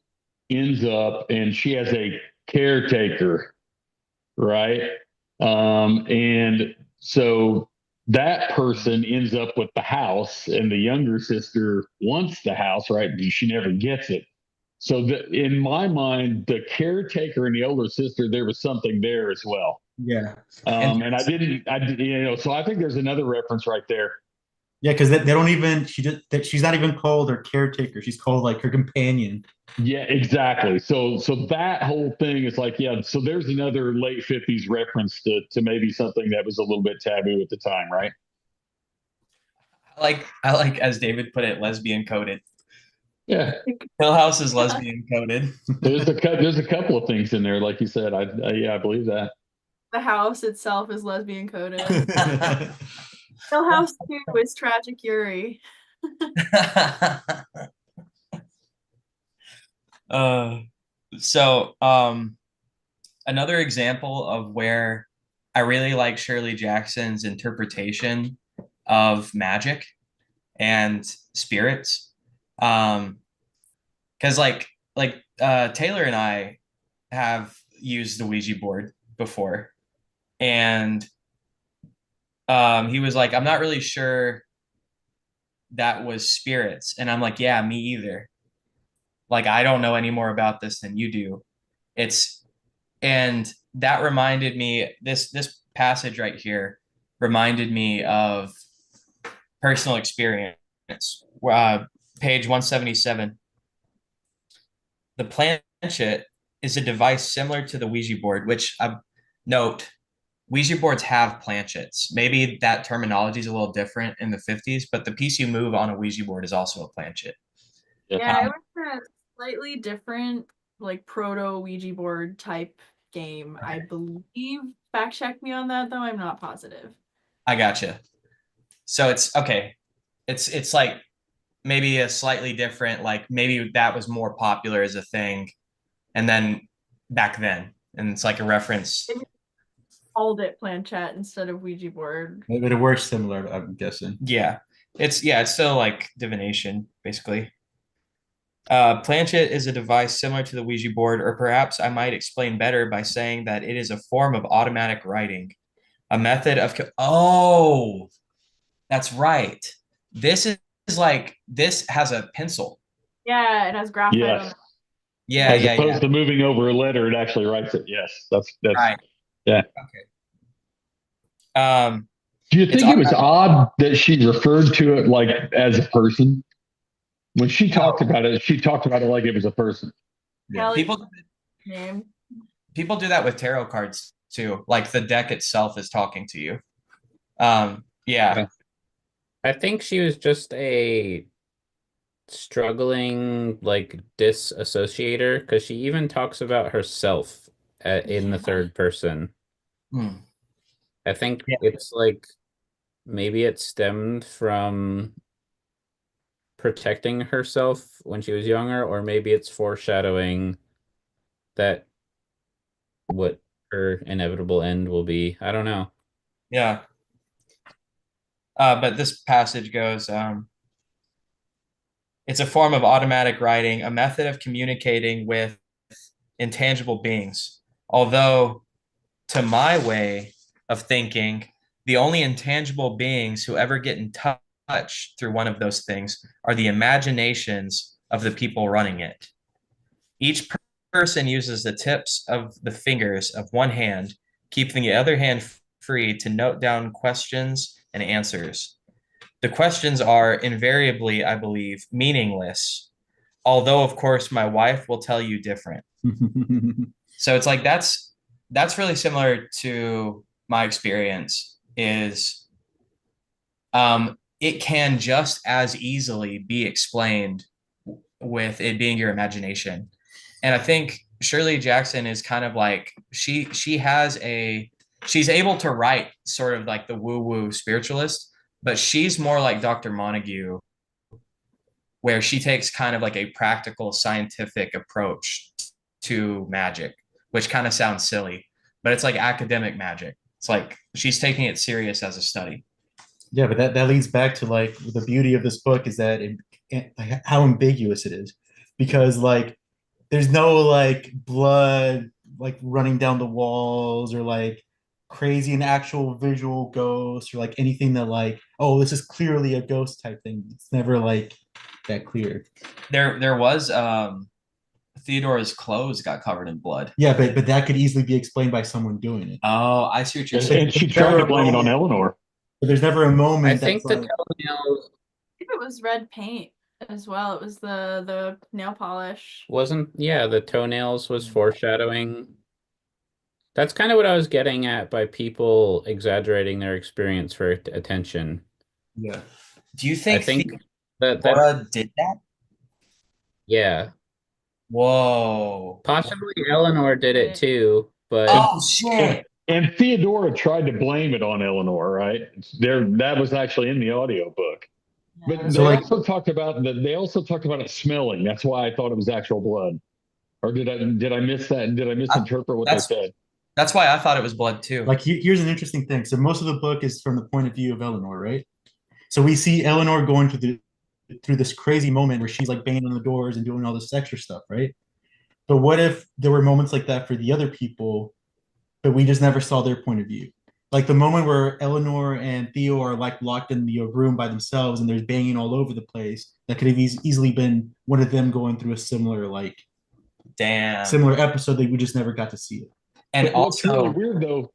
ends up and she has a caretaker, right? And so that person ends up with the house, and the younger sister wants the house, right? But she never gets it. So in my mind, the caretaker and the older sister, there was something there as well.
Yeah.
And I did, so I think there's another reference right there.
Yeah, because they don't even she's not even called her caretaker. She's called like her companion.
Yeah, exactly. So that whole thing is like, yeah. So there's another late '50s reference to maybe something that was a little bit taboo at the time, right?
I like as David put it, lesbian coded.
Yeah.
Hill House is lesbian coded.
There's a couple of things in there, like you said. I believe that.
The house itself is lesbian coded. Hill House 2 is Tragic Yuri.
uh, so another example of where I really like Shirley Jackson's interpretation of magic and spirits. Because Taylor and I have used the Ouija board before, and he was like, "I'm not really sure that was spirits," and I'm like, "Yeah, me either. Like, I don't know any more about this than you do." It's and that reminded me this passage right here reminded me of personal experience. Page 177. The planchet is a device similar to the Ouija board, which note Ouija boards have planchets. Maybe that terminology is a little different in the 50s, but the piece you move on a Ouija board is also a planchet.
Yeah, it was a slightly different, like proto Ouija board type game, I believe. Fact check me on that though, I'm not positive.
I gotcha. So it's okay. It's like maybe a slightly different, like maybe that was more popular as a thing, and then back then, and it's like a reference.
Maybe called it planchette instead of Ouija board.
But it works similar, I'm guessing.
Yeah, it's still like divination basically. Planchet is a device similar to the Ouija board, or perhaps I might explain better by saying that it is a form of automatic writing, a method of. Oh, that's right. This is like this has a pencil.
Yeah, it has graphite on
Yes.
it.
Yeah,
As
yeah,
opposed
yeah.
to moving over a letter, it actually writes it. Yes, that's
Right.
yeah.
Okay.
Do you
It's
think it was odd that she referred to it like as a person? When she talked about it, she talked about it like it was a person.
Yeah, like
people
name.
people do that with tarot cards too. Like the deck itself is talking to you. Yeah.
Yeah. I think she was just a struggling like disassociator because she even talks about herself in the third person.
Hmm.
I think
Yeah.
it's like maybe it stemmed from protecting herself when she was younger, or maybe it's foreshadowing that what her inevitable end will be. I don't know.
Yeah. But this passage goes, it's a form of automatic writing, a method of communicating with intangible beings. Although, to my way of thinking, the only intangible beings who ever get in touch through one of those things are the imaginations of the people running it. Each person uses the tips of the fingers of one hand, keeping the other hand free to note down questions and answers. The questions are invariably, I believe, meaningless, although, of course, my wife will tell you different. So it's like that's really similar to my experience is it can just as easily be explained with it being your imagination. And I think Shirley Jackson is kind of like she's able to write sort of like the woo-woo spiritualist, but she's more like Dr. Montague, where she takes kind of like a practical scientific approach to magic, which kind of sounds silly, but it's like academic magic. It's like she's taking it serious as a study.
Yeah, but that leads back to like the beauty of this book is that how ambiguous it is, because like there's no like blood like running down the walls or like crazy and actual visual ghosts or like anything that like, oh, this is clearly a ghost type thing. It's never like that clear.
There was Theodora's clothes got covered in blood.
Yeah, but that could easily be explained by someone doing it.
Oh, I see what you're
And,
saying.
and she tried to blame it on Eleanor.
But there's never a moment
I think
that's
the
like,
toenails
I think it was red paint as well. It was the nail polish.
wasn't, yeah, the toenails was foreshadowing. That's kind of what I was getting at by people exaggerating their experience for attention.
yeah.
Do you
I
think
think that
Theodora did that?
yeah,
Whoa.
possibly Eleanor did it too, but
Oh shit.
And Theodora tried to blame it on Eleanor, right? That was actually in the audiobook. But
So,
they
like-
also talked about it smelling. That's why I thought it was actual blood. or did I miss that? And did I misinterpret what they
That's
said?
that's why I thought it was blood too.
Like here's an interesting thing. So most of the book is from the point of view of Eleanor, right? So we see Eleanor going through this crazy moment where she's like banging on the doors and doing all this extra stuff, right? But what if there were moments like that for the other people, but we just never saw their point of view? Like the moment where Eleanor and Theo are like locked in the room by themselves and there's banging all over the place. That could have easily been one of them going through a
Damn.
similar episode that we just never got to see it.
And
But what's really
also,
weird though,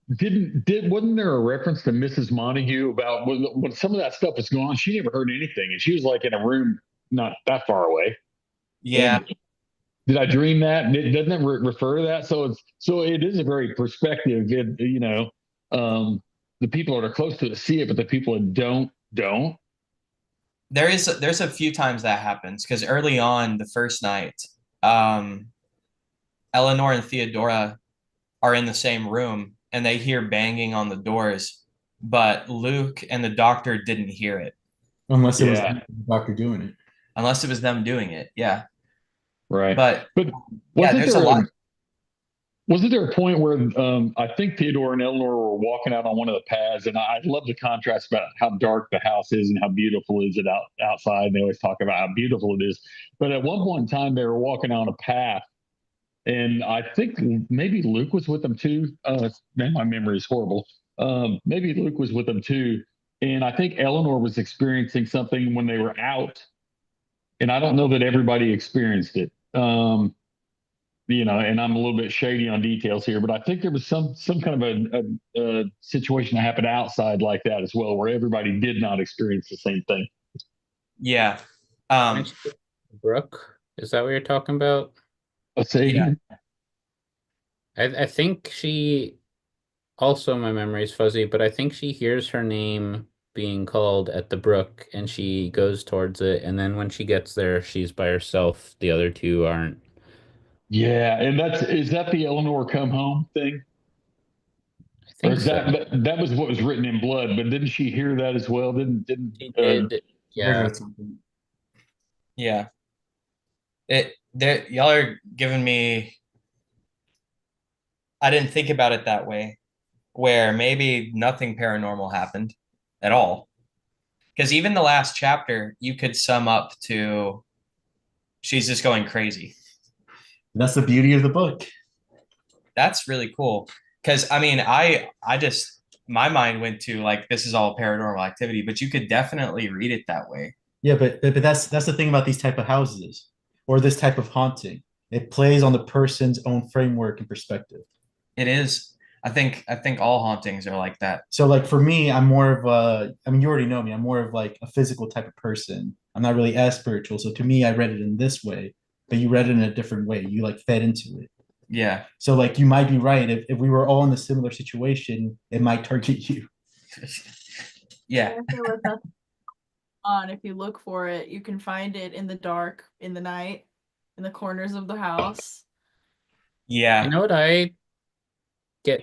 wasn't there a reference to Mrs. Montague about when some of that stuff was going on? She never heard anything, and she was like in a room not that far away.
yeah,
And did I dream that? And doesn't it refer to that? So it is a very perspective. The people that are close to it see it, but the people that don't.
there's a few times that happens because early on the first night, um, Eleanor and Theodora are in the same room and they hear banging on the doors, but Luke and the doctor didn't hear it
Unless it was
Yeah.
the doctor doing it.
unless it was them doing it. Yeah,
Right.
but
But
yeah,
wasn't
there's a
there
lot.
wasn't there a point where I think Theodore and Eleanor were walking out on one of the paths, and I love the contrast about how dark the house is and how beautiful is it outside. They always talk about how beautiful it is, but at one point in time they were walking on a path, and I think maybe Luke was with them too. Man, my memory is horrible. Maybe Luke was with them too, and I think Eleanor was experiencing something when they were out, and I don't know that everybody experienced it. And I'm a little bit shady on details here, but I think there was some kind of a situation that happened outside like that as well, where everybody did not experience the same thing.
Yeah,
Brooke, is that what you're talking about?
Let's say
Yeah.
again.
I think she also, my memory is fuzzy, but I think she hears her name being called at the brook and she goes towards it. And then when she gets there, she's by herself. The other two aren't.
Yeah, and is that the Eleanor come home thing,
I
or
think
is
so.
that was what was written in blood? But didn't she hear that as well? Didn't
She did. Yeah.
yeah. Y'all are giving me. I didn't think about it that way, where maybe nothing paranormal happened at all. Because even the last chapter, you could sum up to she's just going crazy.
That's the beauty of the book.
That's really cool. Because I mean, I just my mind went to like this is all paranormal activity, but you could definitely read it that way.
Yeah, but that's the thing about these type of houses or this type of haunting. It plays on the person's own framework and perspective.
It is. I think all hauntings are like that.
So like for me, I'm more of I mean, you already know me. I'm more of like a physical type of person. I'm not really as spiritual. So to me, I read it in this way, but you read it in a different way. You like fed into it.
Yeah.
So like you might be right. If we were all in a similar situation, it might target you.
Yeah.
I feel like that's on. If you look for it, you can find it in the dark, in the night, in the corners of the house.
Yeah.
You know what get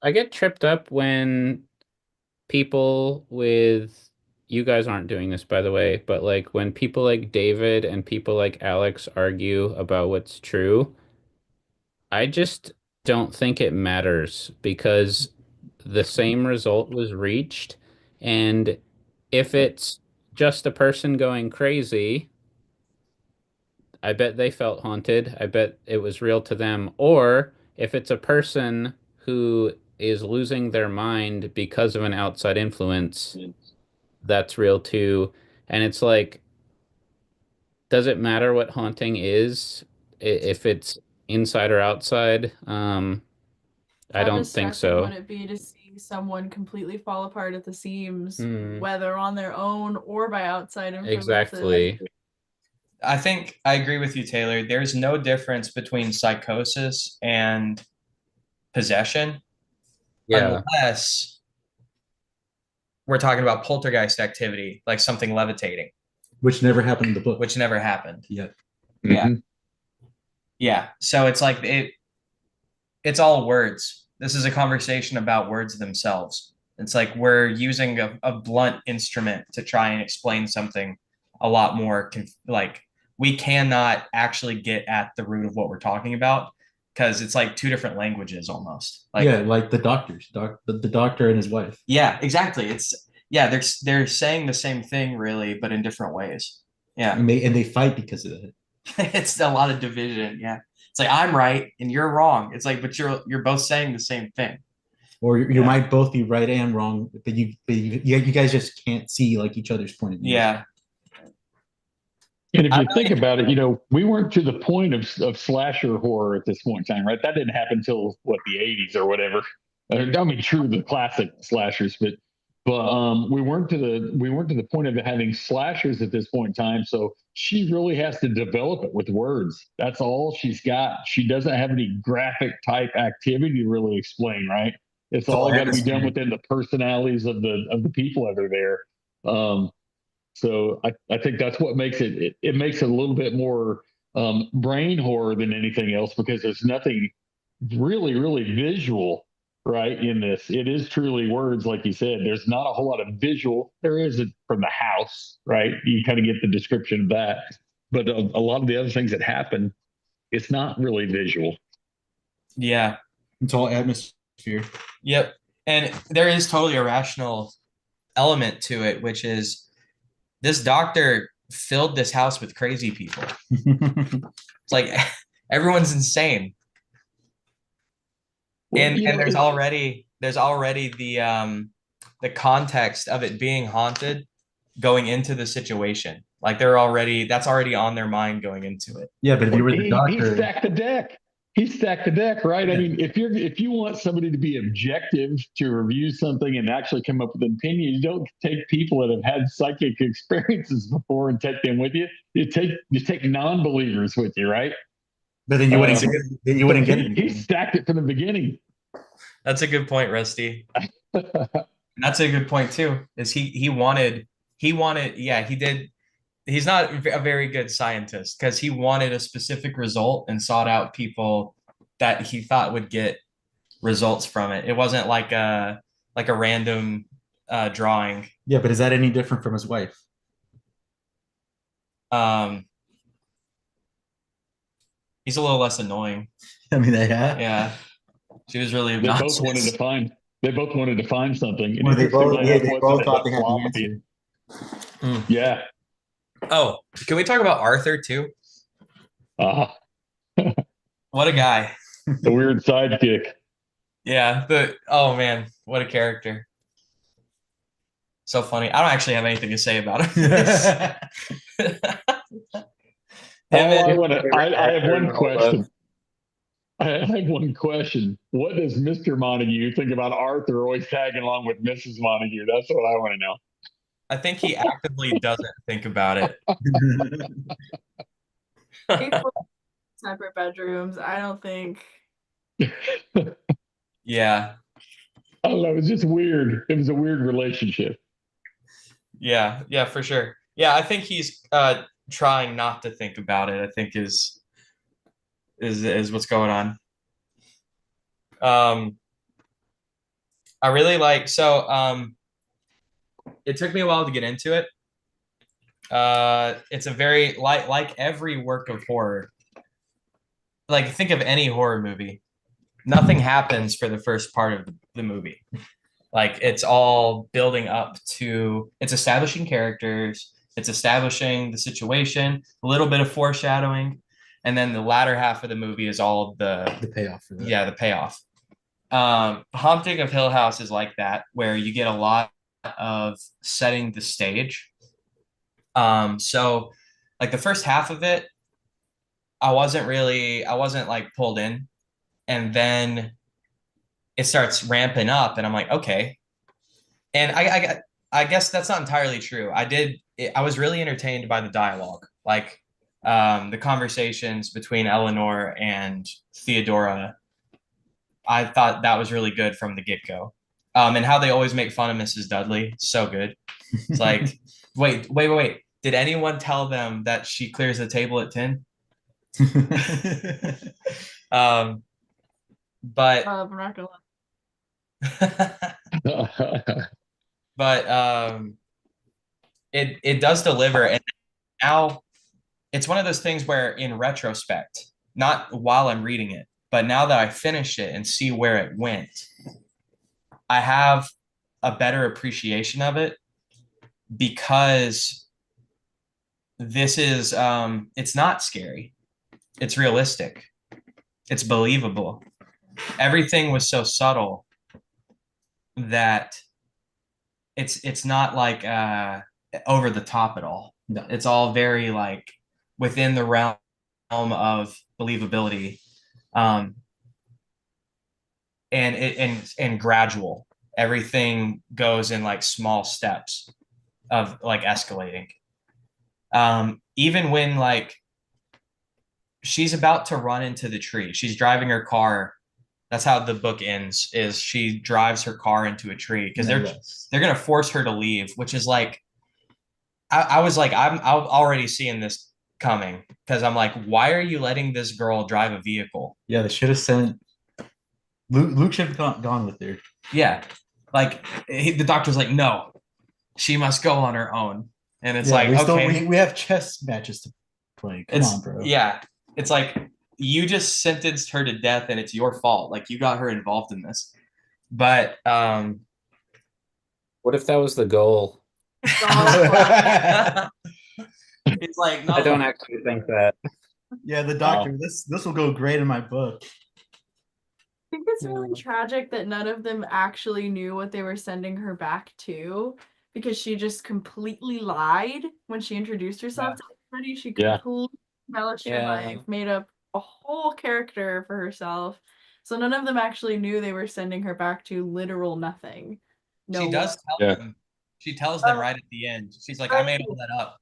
I get tripped up when people with you guys aren't doing this by the way, but like when people like David and people like Alex argue about what's true, I just don't think it matters because the same result was reached. And if it's just a person going crazy, I bet they felt haunted. I bet it was real to them. Or if it's a person who is losing their mind because of an outside influence, that's real too. And it's like, does it matter what haunting is if it's inside or outside? I
How
don't think
distressing would
so.
it be to see someone completely fall apart at the seams,
Hmm.
whether on their own or by outside influences?
Exactly.
I think I agree with you, Taylor. There's no difference between psychosis and possession
Yeah.
unless we're talking about poltergeist activity, like something levitating,
Which never happened in the book.
which never happened.
Yeah.
Yeah.
Mhm.
Yeah. So it's like it's all words. This is a conversation about words themselves. It's like we're using a blunt instrument to try and explain something a lot more like we cannot actually get at the root of what we're talking about because it's like two different languages almost. Like
yeah, like the doctors, the doctor and his wife.
yeah, exactly. It's yeah, they're saying the same thing really, but in different ways. Yeah.
And they fight because of it.
It's a lot of division. Yeah. It's like I'm right and you're wrong. It's like, but you're both saying the same thing.
Or you
Yeah.
might both be right and wrong, but you guys just can't see like each other's point of view.
Yeah.
And if you think about it, we weren't to the point of slasher horror at this point in time, right? That didn't happen until what, the 80s or whatever. I mean, true, the classic slashers, but we weren't to the point of having slashers at this point in time. So she really has to develop it with words. That's all she's got. She doesn't have any graphic type activity to really explain, right? It's all got to be done within the personalities of the people that are there. So I think that's what makes it makes it a little bit more brain horror than anything else, because there's nothing really visual, right, in this. It is truly words, like you said. There's not a whole lot of visual. There is it from the house, right? You kind of get the description of that, but a lot of the other things that happen, it's not really visual.
Yeah.
It's all atmosphere.
Yep. And there is totally a rational element to it, which is this doctor filled this house with crazy people. It's like everyone's insane.
Well,
And there's already the context of it being haunted going into the situation. Like that's already on their mind going into it.
Yeah, but if you were the doctor,
he stacked the deck. He stacked the deck, right? Yeah. I mean, if you want somebody to be objective to review something and actually come up with an opinion, you don't take people that have had psychic experiences before and take them with you. You take non-believers with you, right?
But then you wouldn't get it.
He stacked it from the beginning.
That's a good point, Rusty. That's a good point too. Is he wanted yeah, he did. He's not a very good scientist because he wanted a specific result and sought out people that he thought would get results from it. It wasn't like a random drawing.
Yeah, but is that any different from his wife?
He's a little less annoying.
I mean, yeah.
She was really obnoxious.
They both wanted to find something.
Well, they both thought they had the answer.
Yeah.
Oh, can we talk about Arthur too? What a guy.
The weird sidekick.
Yeah. Oh man, what a character. So funny. I don't actually have anything to say about him.
I have one question. I have one question. What does Mr. Montague think about Arthur always tagging along with Mrs. Montague? That's what I want to know.
I think he actively doesn't think about it.
Separate bedrooms. I don't think.
Yeah.
I don't know. It was just weird. It was a weird relationship.
Yeah, for sure. Yeah, I think he's trying not to think about it. I think is what's going on. I really like it took me a while to get into it. It's a very like every work of horror. Like think of any horror movie. Nothing happens for the first part of the movie. Like it's all building up to it's establishing characters, it's establishing the situation, a little bit of foreshadowing, and then the latter half of the movie is all the
payoff for that.
Yeah, the payoff. Haunting of Hill House is like that, where you get a lot of setting the stage. So like the first half of it, I wasn't like pulled in, and then it starts ramping up and I'm like, okay. And I guess that's not entirely true. I was really entertained by the dialogue, like the conversations between Eleanor and Theodora. I thought that was really good from the get-go. And how they always make fun of Mrs. Dudley. So good. It's like, wait. Did anyone tell them that she clears the table at 10? But
I'm not gonna
but it does deliver, and now it's one of those things where in retrospect, not while I'm reading it, but now that I finish it and see where it went, I have a better appreciation of it because this is it's not scary. It's realistic. It's believable. Everything was so subtle that it's not like over the top at all.
No.
It's all very like within the realm of believability, um, and gradual. Everything goes in like small steps of like escalating. Even when like she's about to run into the tree, she's driving her car. That's how the book ends, is she drives her car into a tree because they're gonna force her to leave, which is like I was like, I'm already seeing this coming because I'm like, why are you letting this girl drive a vehicle?
Yeah, they should have sent Luke should have gone with her.
Yeah, like the doctor's like, no, she must go on her own, and it's
Yeah,
like, okay,
we have chess matches to play. Come on, bro.
Yeah, it's like you just sentenced her to death, and it's your fault. Like you got her involved in this, but
What if that was the goal?
It's all
it's like no,
I don't actually think that.
Yeah, the doctor. This will go great in my book.
I think it's really tragic that none of them actually knew what they were sending her back to, because she just completely lied when she introduced herself to everybody. She completely embellished her life, made up a whole character for herself. So none of them actually knew they were sending her back to literal nothing.
She does tell them. She tells them right at the end. She's like, I made all that up.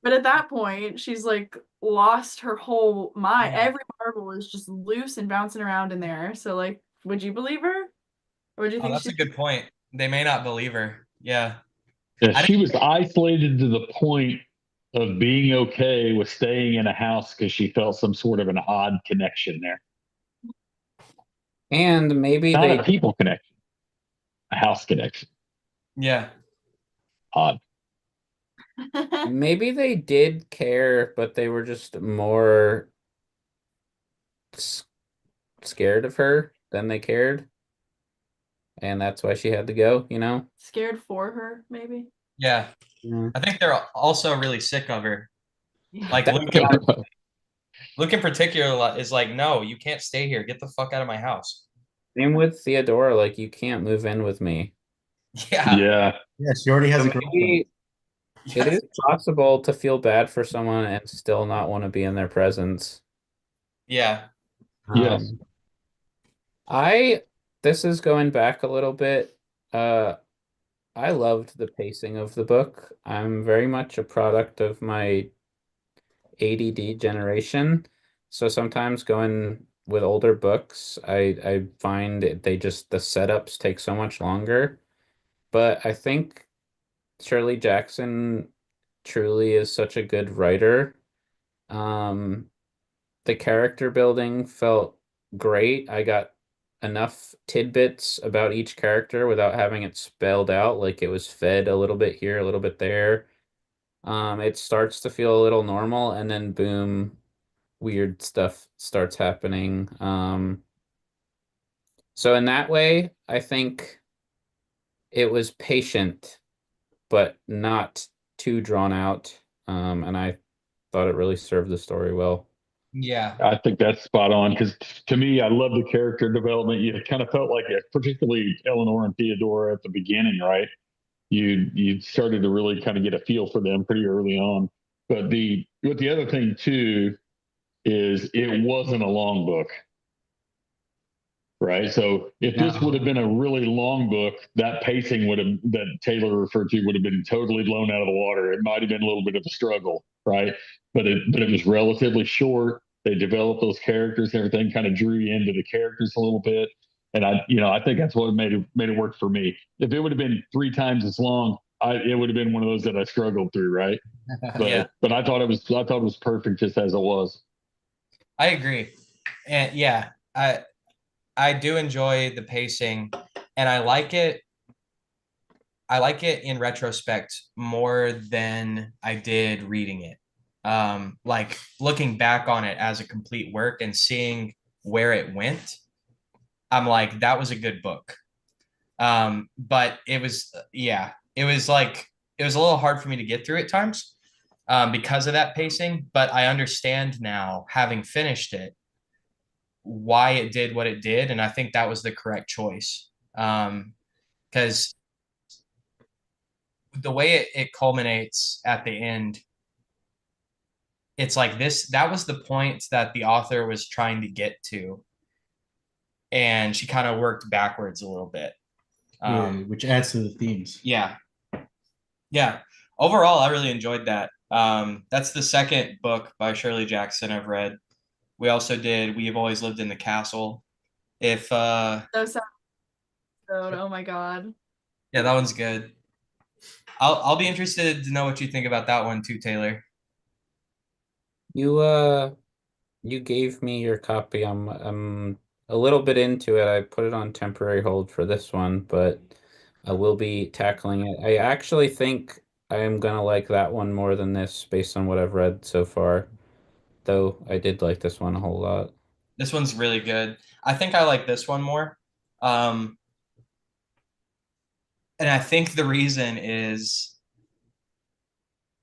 But at that point, she's like lost her whole mind. Every marble is just loose and bouncing around in there. So like, would you believe her? Or would you think
that's a good point. They may not believe her. Yeah.
She was isolated to the point of being okay with staying in a house because she felt some sort of an odd connection there.
And maybe
not a people connection, a house connection.
Yeah.
Odd.
Maybe they did care, but they were just more scared of her than they cared. And that's why she had to go, you know?
Scared for her, maybe?
Yeah. I think they're also really sick of her. Like Luke in particular is like, no, you can't stay here. Get the fuck out of my house.
Same with Theodora, like you can't move in with me.
Yeah.
Yeah, she already has a girlfriend.
It is possible to feel bad for someone and still not want to be in their presence.
Yeah.
Yes.
This is going back a little bit. I loved the pacing of the book. I'm very much a product of my ADD generation. So sometimes going with older books, I find the setups take so much longer. But I think Shirley Jackson truly is such a good writer. The character building felt great. I got enough tidbits about each character without having it spelled out, like it was fed a little bit here, a little bit there. It starts to feel a little normal, and then boom, weird stuff starts happening. So in that way, I think it was patient, but not too drawn out. And I thought it really served the story well.
Yeah.
I think that's spot on because to me, I love the character development. You kind of felt like it, particularly Eleanor and Theodora at the beginning, right? You started to really kind of get a feel for them pretty early on. But the other thing too is it wasn't a long book. Right. So if this would have been a really long book, that pacing that Taylor referred to would have been totally blown out of the water. It might have been a little bit of a struggle, right? But it was relatively short. They developed those characters and everything, kind of drew you into the characters a little bit. And I think that's what made it work for me. If it would have been 3 times as long, it would have been one of those that I struggled through, right? But I thought it was perfect just as it was.
I agree. And yeah, I do enjoy the pacing, and I like it. I like it in retrospect more than I did reading it. Like looking back on it as a complete work and seeing where it went, I'm like, that was a good book. But it was, yeah, it was like, it was a little hard for me to get through at times because of that pacing. But I understand now, having finished it, why it did what it did. And I think that was the correct choice. Because the way it culminates at the end, it's like this, that was the point that the author was trying to get to. And she kind of worked backwards a little bit.
Which adds to the themes.
Yeah. Yeah. Overall, I really enjoyed that. That's the second book by Shirley Jackson I've read. We also did We've Always Lived in the Castle. If
So oh my god.
yeah, that one's good. I'll be interested to know what you think about that one too, Taylor.
You gave me your copy. I'm a little bit into it. I put it on temporary hold for this one, but I will be tackling it. I actually think I am gonna like that one more than this based on what I've read so far. Though I did like this one a whole lot.
This one's really good. I think I like this one more. Um, and I think the reason is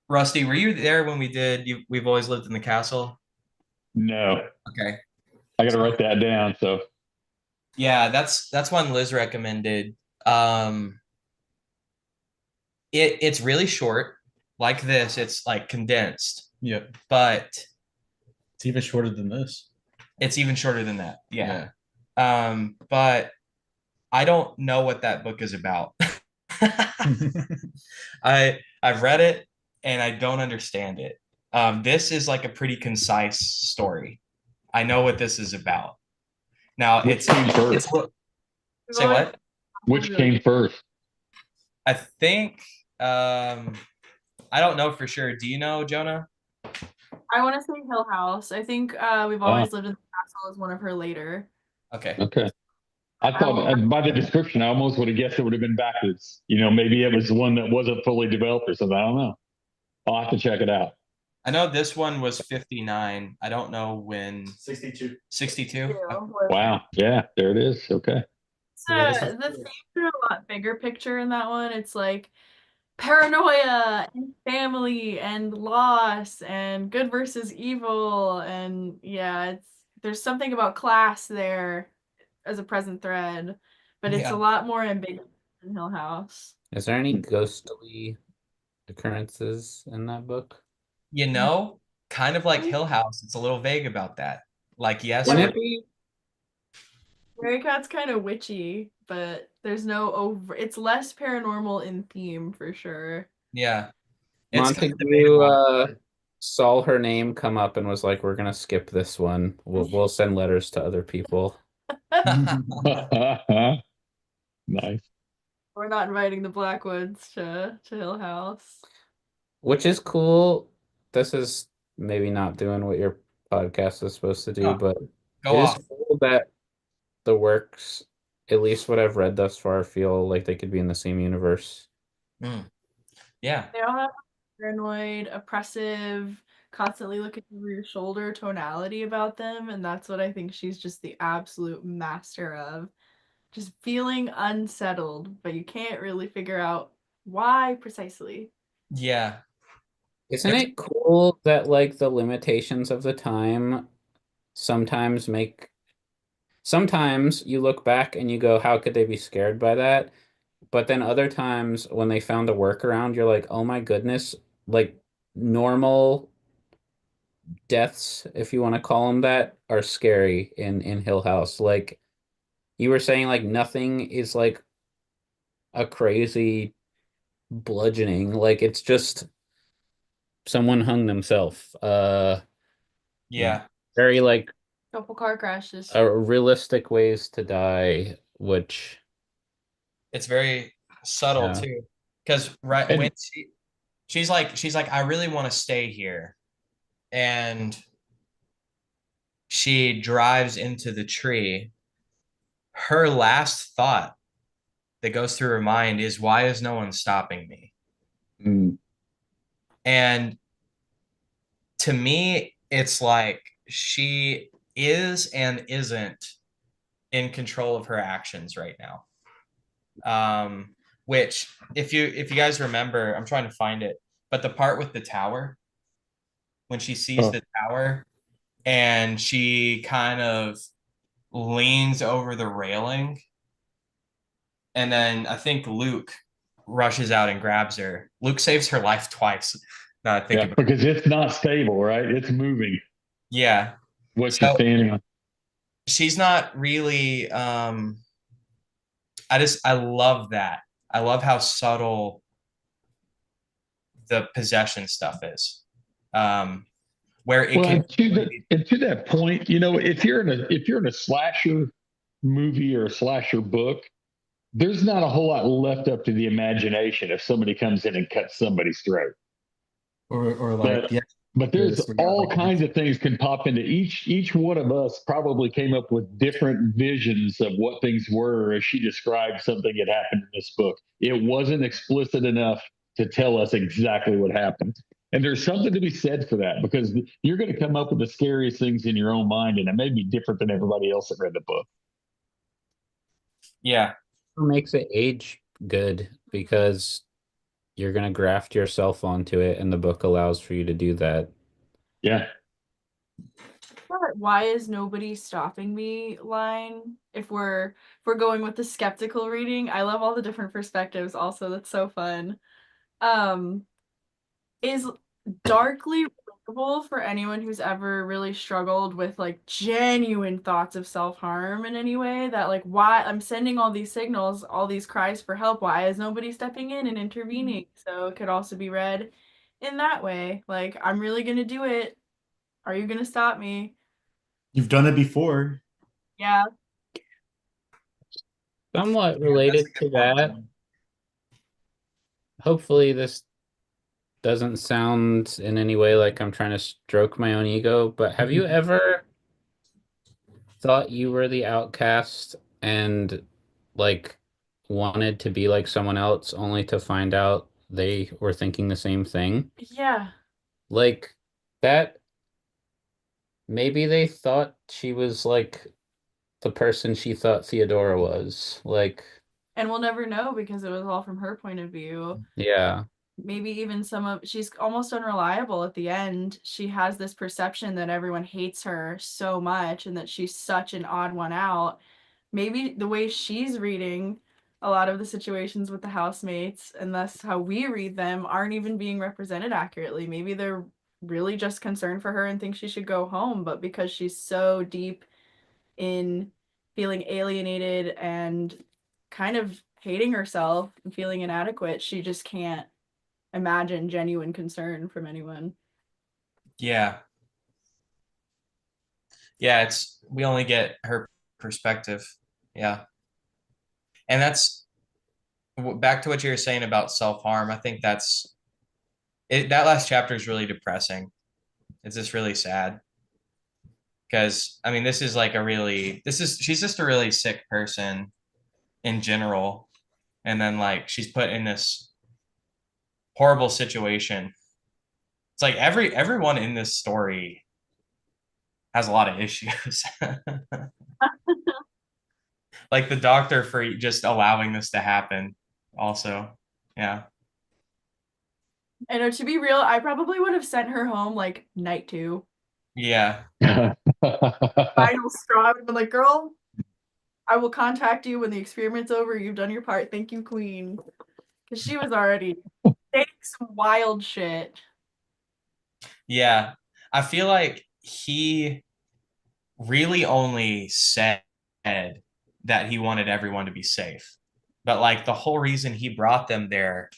Rusty, were you there when we did We've Always Lived in the Castle?
No,
Okay.
I got to write that down. So
Yeah, that's one Liz recommended. Um, it's really short, like this. It's like condensed,
Yeah.
but
It's even shorter than this.
it's even shorter than that. Yeah. But I don't know what that book is about. I've read it and I don't understand it. This is like a pretty concise story. I know what this is about. Now
which came first?
Say what?
Which came first?
I think I don't know for sure. Do you know, Jonah?
I want to say Hill House. I think We've Always Lived in the Castle is one of her later.
Okay.
Okay. I thought by the description, I almost would have guessed it would have been backwards. You know, maybe it was one that wasn't fully developed or something. I don't know. I'll have to check it out.
I know this one was 59. I don't know when.
62.
62?
Wow. Yeah, there it is. Okay.
The themes are a lot bigger picture in that one. It's like paranoia and family and loss and good versus evil, and yeah, there's something about class there as a present thread, but it's a lot more ambiguous than Hill House.
Is there any ghostly occurrences in that book?
You know, kind of like Hill House, it's a little vague about that. Like, yes,
Wouldn't it be?
Mary Cat's kind of witchy, but there's no it's less paranormal in theme for sure.
Yeah. It's kind of
Montague saw her name come up and was like, "We're gonna skip this one. We'll send letters to other people."
Nice.
We're not inviting the Blackwoods to Hill House.
Which is cool. This is maybe not doing what your podcast is supposed to do, but
Go
it
off.
is cool that the works, at least what I've read thus far, feel like they could be in the same universe.
Yeah.
They all have paranoid, oppressive, constantly looking over your shoulder tonality about them, and that's what I think she's just the absolute master of. Just feeling unsettled, but you can't really figure out why precisely.
Yeah.
Isn't it cool that like the limitations of the time sometimes you look back and you go, how could they be scared by that? But then other times when they found a workaround, you're like, oh my goodness, like normal deaths, if you want to call them that, are scary in Hill House. Like you were saying, like nothing is like a crazy bludgeoning. Like it's just someone hung themselves.
Yeah.
Very like
Couple car crashes.
realistic ways to die, which
It's very subtle
Yeah.
too. Because when she's like, I really want to stay here. And she drives into the tree. Her last thought that goes through her mind is, why is no one stopping me?
Mm.
And to me, it's like she is and isn't in control of her actions right now. Which if you guys remember, I'm trying to find it, but the part with the tower, when she sees
Oh.
the tower and she kind of leans over the railing, and then I think Luke rushes out and grabs her. Luke saves her life twice. Now I think
Yeah,
about it.
because it's not stable, right? It's moving.
Yeah.
What she's
So
standing on.
she's not really I love that. I love how subtle the possession stuff is. Where it
Well,
can
and to that point, if you're in a slasher movie or a slasher book, there's not a whole lot left up to the imagination if somebody comes in and cuts somebody's throat.
or like
But
the
but there's
Exorcist, where you
all
got, like,
kinds of things can pop into each one of us probably came up with different visions of what things were as she described something that happened in this book. It wasn't explicit enough to tell us exactly what happened. And there's something to be said for that because you're going to come up with the scariest things in your own mind, and it may be different than everybody else that read the book.
yeah.
What makes it age good because you're gonna graft yourself onto it, and the book allows for you to do that.
Yeah.
But why is nobody stopping me line if we're going with the skeptical reading? I love all the different perspectives also. That's so fun. Um is darkly relatable for anyone who's ever really struggled with like genuine thoughts of self-harm in any way, that like, why I'm sending all these signals, all these cries for help, why is nobody stepping in and intervening? So it could also be read in that way, like, I'm really gonna do it, are you gonna stop me?
you've done it before.
Yeah.
Somewhat
Yeah, that's a
related to
good point,
that.
too.
Hopefully, this doesn't sound in any way like I'm trying to stroke my own ego, but have you ever thought you were the outcast and like wanted to be like someone else only to find out they were thinking the same thing?
Yeah.
Like that, maybe they thought she was like the person she thought Theodora was. Like,
And we'll never know because it was all from her point of view.
yeah.
Maybe even she's almost unreliable at the end. She has this perception that everyone hates her so much and that she's such an odd one out. Maybe the way she's reading a lot of the situations with the housemates, and thus how we read them, aren't even being represented accurately. Maybe they're really just concerned for her and think she should go home, but because she's so deep in feeling alienated and kind of hating herself and feeling inadequate, she just can't imagine genuine concern from anyone.
Yeah. Yeah, we only get her perspective. Yeah. And that's back to what you were saying about self-harm. I think that's it. That last chapter is really depressing. It's just really sad because I mean, she's just a really sick person in general. And then like she's put in this horrible situation. It's like everyone in this story has a lot of issues. Like the doctor for just allowing this to happen also. Yeah.
And to be real, I probably would have sent her home like night 2.
Yeah.
Final straw. I would have been like, girl, I will contact you when the experiment's over. You've done your part. Thank you, Queen. Because she was already saying some wild shit.
Yeah. I feel like he really only said that he wanted everyone to be safe. But like the whole reason he brought them there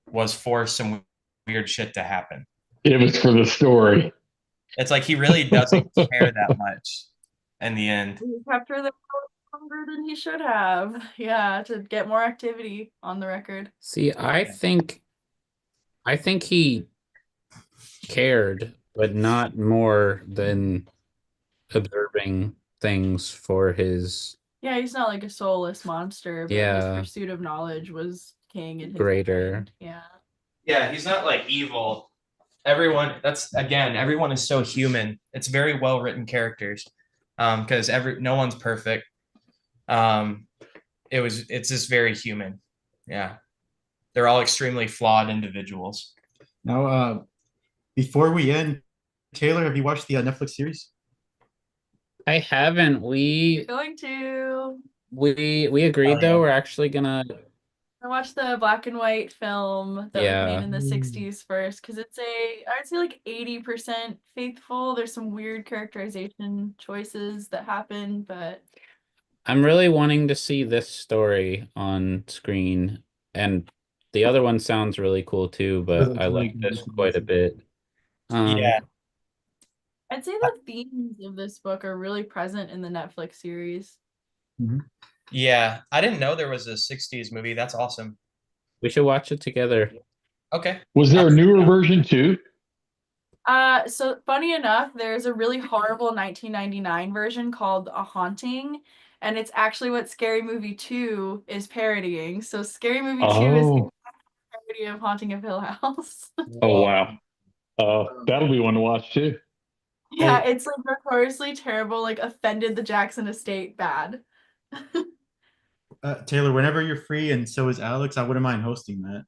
was for some weird shit to happen.
It was for the story.
It's like he really doesn't care that much in the end.
He kept her there longer than he should have. Yeah, to get more activity on the record.
See, I think he cared, but not more than observing things for his
Yeah, he's not like a soulless monster, but his
yeah,
pursuit of knowledge was king in his
greater.
mind. Yeah.
Yeah, he's not like evil. everyone is so human. It's very well written characters. Because no one's perfect. It's just very human. Yeah. They're all extremely flawed individuals.
Now, before we end, Taylor, have you watched the Netflix series?
I haven't.
You're going to.
We agreed though. We're actually gonna.
I watched the black and white film that was made in the 60s first because it's I'd say like 80% faithful. There's some weird characterization choices that happen, but
I'm really wanting to see this story on screen, and the other one sounds really cool too, but I like this quite a bit.
Yeah.
I'd say the themes of this book are really present in the Netflix series.
Yeah. I didn't know there was a 60s movie. That's awesome.
We should watch it together.
Okay.
Was there a newer version too?
So funny enough, there's a really horrible 1999 version called A Haunting, and it's actually what Scary Movie 2 is parodying. So Scary Movie 2 is a parody of Haunting of Hill House.
Oh wow. That'll be one to watch too.
Yeah, it's like notoriously terrible, like offended the Jackson estate bad.
Taylor, whenever you're free, and so is Alex, I wouldn't mind hosting that.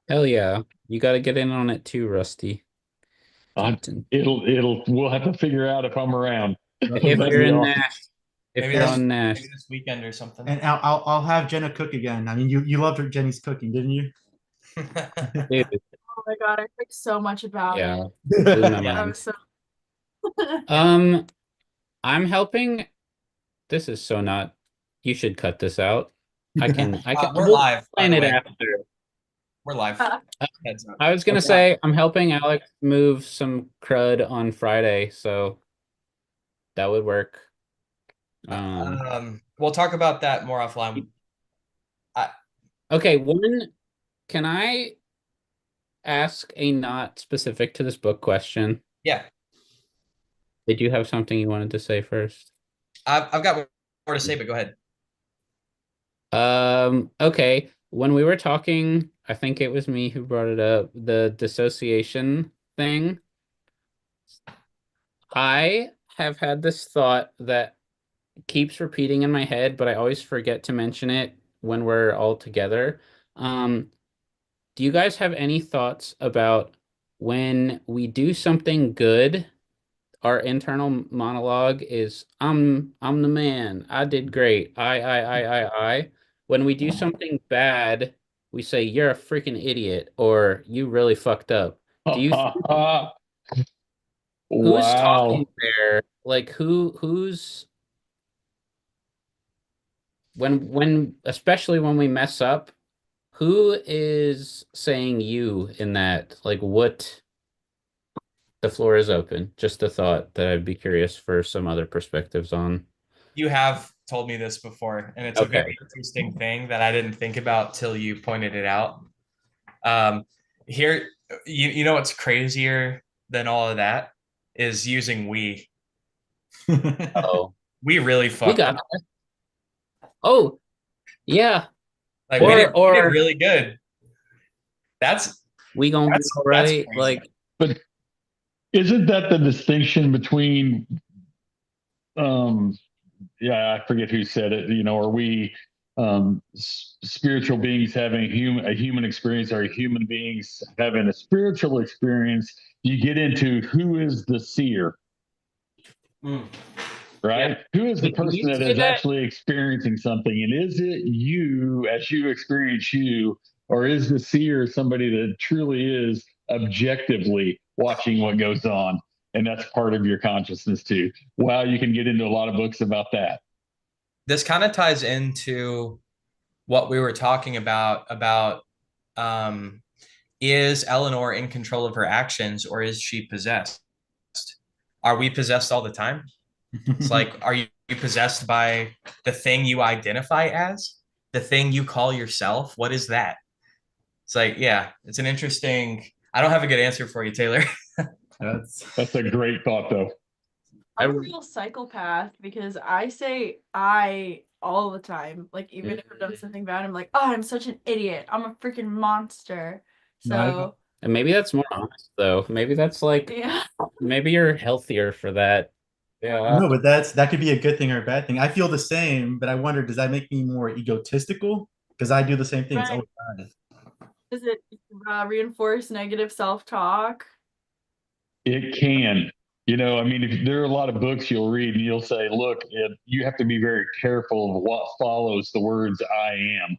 Hell yeah. You got to get in on it too, Rusty.
We'll have to figure out if I'm around.
If you're in
awesome.
Nash. If you're on Nash.
Maybe this weekend or something.
And I'll have Jenna cook again. I mean, you loved Jenny's cooking, didn't you?
Dude,
Oh my god, I think so much about
yeah.
it.
Blew my
That
mind.
was so
I'm helping. This is so not. You should cut this out. I can.
We're
we'll
live. By
plan
the
it
way.
after.
We're live. Heads up.
I was gonna say I'm helping Alex move some crud on Friday, so that would work.
We'll talk about that more offline.
Okay, can I ask a not specific to this book question?
Yeah.
Did you have something you wanted to say first?
I've got more to say, but go ahead.
Okay. When we were talking, I think it was me who brought it up, the dissociation thing. I have had this thought that keeps repeating in my head, but I always forget to mention it when we're all together. Do you guys have any thoughts about when we do something good, our internal monologue is I'm the man. I did great. I. When we do something bad, we say you're a freaking idiot or you really fucked up. Do you who's talking there? Like who's when especially when we mess up, who is saying you in that? Like what? The floor is open. Just a thought that I'd be curious for some other perspectives on.
You have told me this before, and it's a very interesting thing that I didn't think about till you pointed it out. Here, you know what's crazier than all of that is using we.
Oh,
we really fucked
got
up.
that. Oh, yeah.
Like we did really good.
We gonna be all right. Like,
but isn't that the distinction between I forget who said it, are we spiritual beings having a human experience, or human beings having a spiritual experience? You get into who is the seer, right? Yeah. Who is the person that is actually experiencing something, and is it you as you experience you, or is the seer somebody that truly is objectively watching what goes on? And that's part of your consciousness too. Wow, you can get into a lot of books about that.
This kind of ties into what we were talking about is Eleanor in control of her actions, or is she possessed? Are we possessed all the time? It's like, are you possessed by the thing you identify as? The thing you call yourself? What is that? It's like, yeah, it's an interesting, I don't have a good answer for you, Taylor.
That's a great thought, though.
I'm a real psychopath because I say I all the time. Like, even if I've done something bad, I'm like, oh, I'm such an idiot. I'm a freaking monster. So
And maybe that's more honest though. Maybe that's like
Yeah.
maybe you're healthier for that. Yeah.
No, but that could be a good thing or a bad thing. I feel the same, but I wonder, does that make me more egotistical? Because I do the same thing. It's
Right.
always bad.
Does it reinforce negative self-talk?
It can. I mean, if there are a lot of books you'll read and you'll say, look, you have to be very careful of what follows the words I am.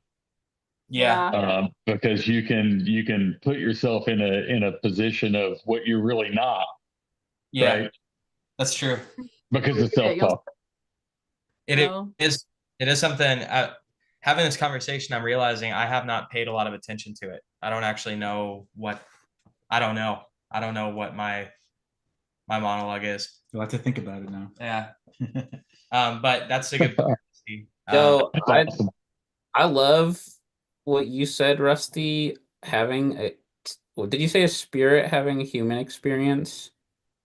Yeah.
Because you can put yourself in a position of what you're really not,
Yeah.
right?
That's true.
Because of
Yeah, you'll
self-talk.
It
know.
is. It is something. Having this conversation, I'm realizing I have not paid a lot of attention to it. I don't actually know what. I don't know. I don't know what my monologue is.
You'll have to think about it now.
Yeah. But that's a good point.
Yo,
That's awesome.
I love what you said, Rusty, having a what did you say, a spirit having a human experience?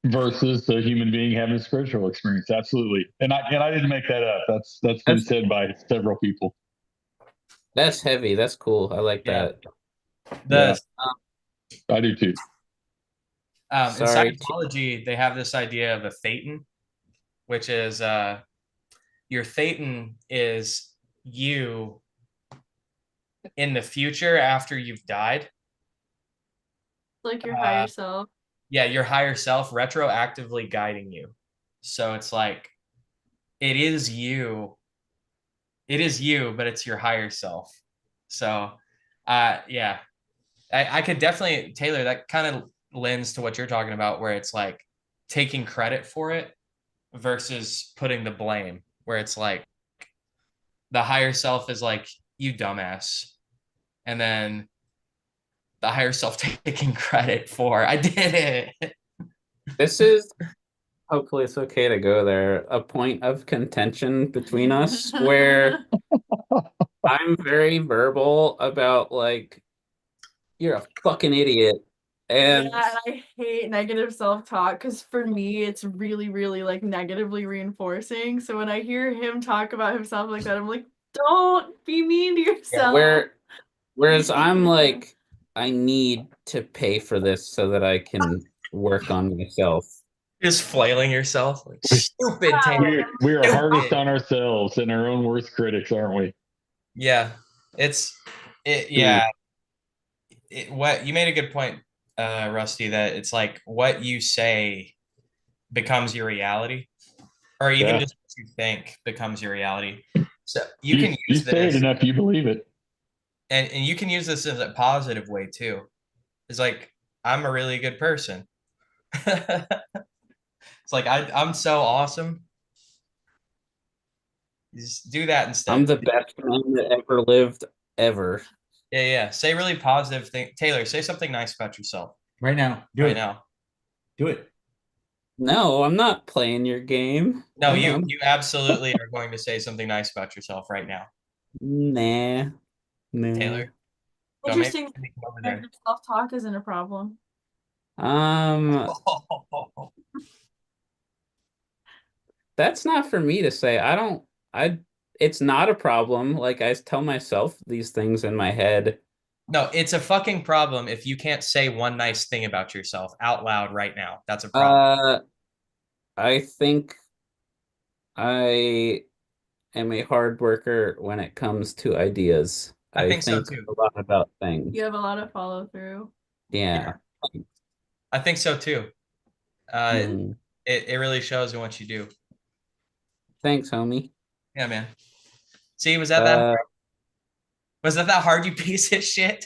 Versus a human being having a spiritual experience. Absolutely. And I didn't make that up. That's been
That's
said by several people.
that's heavy. That's cool. I like
Yeah.
that.
The
I do too.
In
Sorry.
Scientology, they have this idea of a thetan, which is your thetan is you in the future after you've died.
Like your higher self.
Yeah, your higher self retroactively guiding you. So it's like it is you. It is you, but it's your higher self. So yeah. I could definitely, Taylor, that kind of lends to what you're talking about, where it's like taking credit for it versus putting the blame, where it's like the higher self is like, you dumbass. And then the higher self taking credit for, I did it.
This is hopefully it's okay to go there. A point of contention between us where I'm very verbal about like you're a fucking idiot. And
Yeah, and I hate negative self-talk because for me it's really, really like negatively reinforcing. So when I hear him talk about himself like that, I'm like, don't be mean to yourself.
whereas I'm like, I need to pay for this so that I can work on myself.
Just flailing yourself. Like, stupid Taylor.
We are hardest
Stupid.
on ourselves and our own worst critics, aren't we?
Yeah. Yeah. What you made a good point, Rusty, that it's like what you say becomes your reality, or even
Yeah.
just what you think becomes your reality. So
You
can use
say it
this,
enough, you believe it.
and you can use this as a positive way too. It's like, I'm a really good person. It's like I'm so awesome. You just do that instead.
I'm the best man that ever lived ever.
Yeah. Say really positive thing. Taylor, say something nice about yourself
Right now. Do
right
it.
now.
Do it.
No, I'm not playing your game.
No,
I
you
am.
you absolutely are going to say something nice about yourself right now,
Nah.
Taylor. Go make
Interesting.
me come over there.
Negative self-talk isn't a problem.
Um, that's not for me to say. It's not a problem. Like I tell myself these things in my head.
No, it's a fucking problem if you can't say one nice thing about yourself out loud right now. That's a problem.
I think I am a hard worker when it comes to ideas.
I
I
think so
think
too.
a lot about things.
You have a lot of follow-through.
Yeah.
I think so too.
Hmm.
It really shows in what you do.
Thanks, homie.
Yeah, man. See, was that
Uh,
hard, you piece of shit?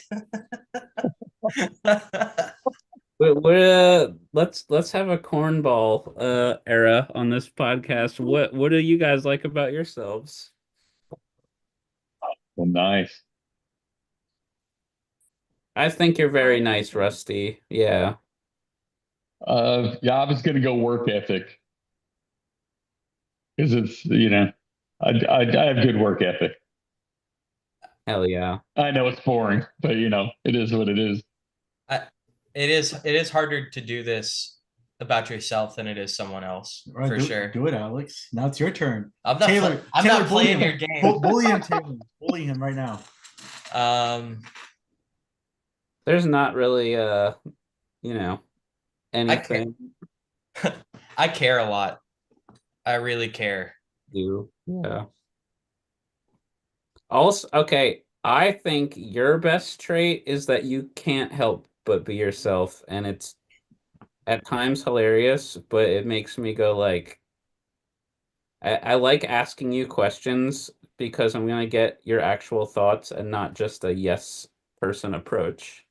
let's have a cornball era on this podcast. What do you guys like about yourselves?
Well, nice.
I think you're very nice, Rusty. Yeah.
Yeah, I was going to go work ethic because I have good work ethic.
Hell yeah.
I know it's boring, but it is what it is.
It is harder to do this about yourself than it is someone else,
All right,
for sure.
Do it, Alex. Now it's your turn.
I'm not
Taylor,
Taylor,
bully
playing
him.
your game.
Bully him, Taylor. Bully him right now.
There's not really you know,
I care.
anything
I care a lot. I really care.
to do. Yeah. Also, okay, I think your best trait is that you can't help but be yourself, and it's at times hilarious, but it makes me go like, I like asking you questions because I'm gonna get your actual thoughts and not just a yes person approach.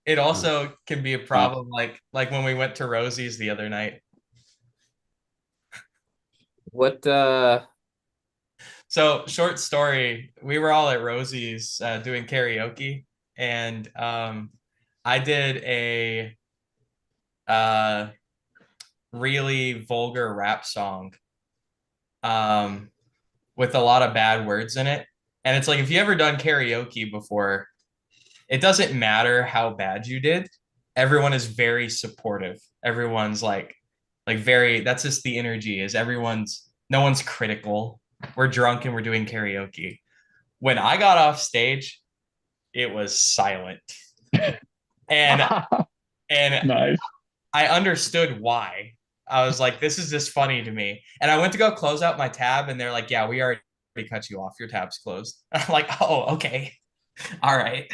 It
Uh,
also can be a problem, like when we went to Rosie's the other night.
what
So, short story, we were all at Rosie's doing karaoke, and I did a uh, really vulgar rap song um, with a lot of bad words in it. And it's like, if you ever done karaoke before, it doesn't matter how bad you did. Everyone is very supportive. Everyone's like very, that's just the energy is no one's critical. We're drunk and we're doing karaoke. When I got off stage, it was silent. And and
Nice.
I understood why. I was like, this is just funny to me. And I went to go close out my tab and they're like, yeah, we already cut you off. Your tab's closed. I'm like, oh, okay. All right.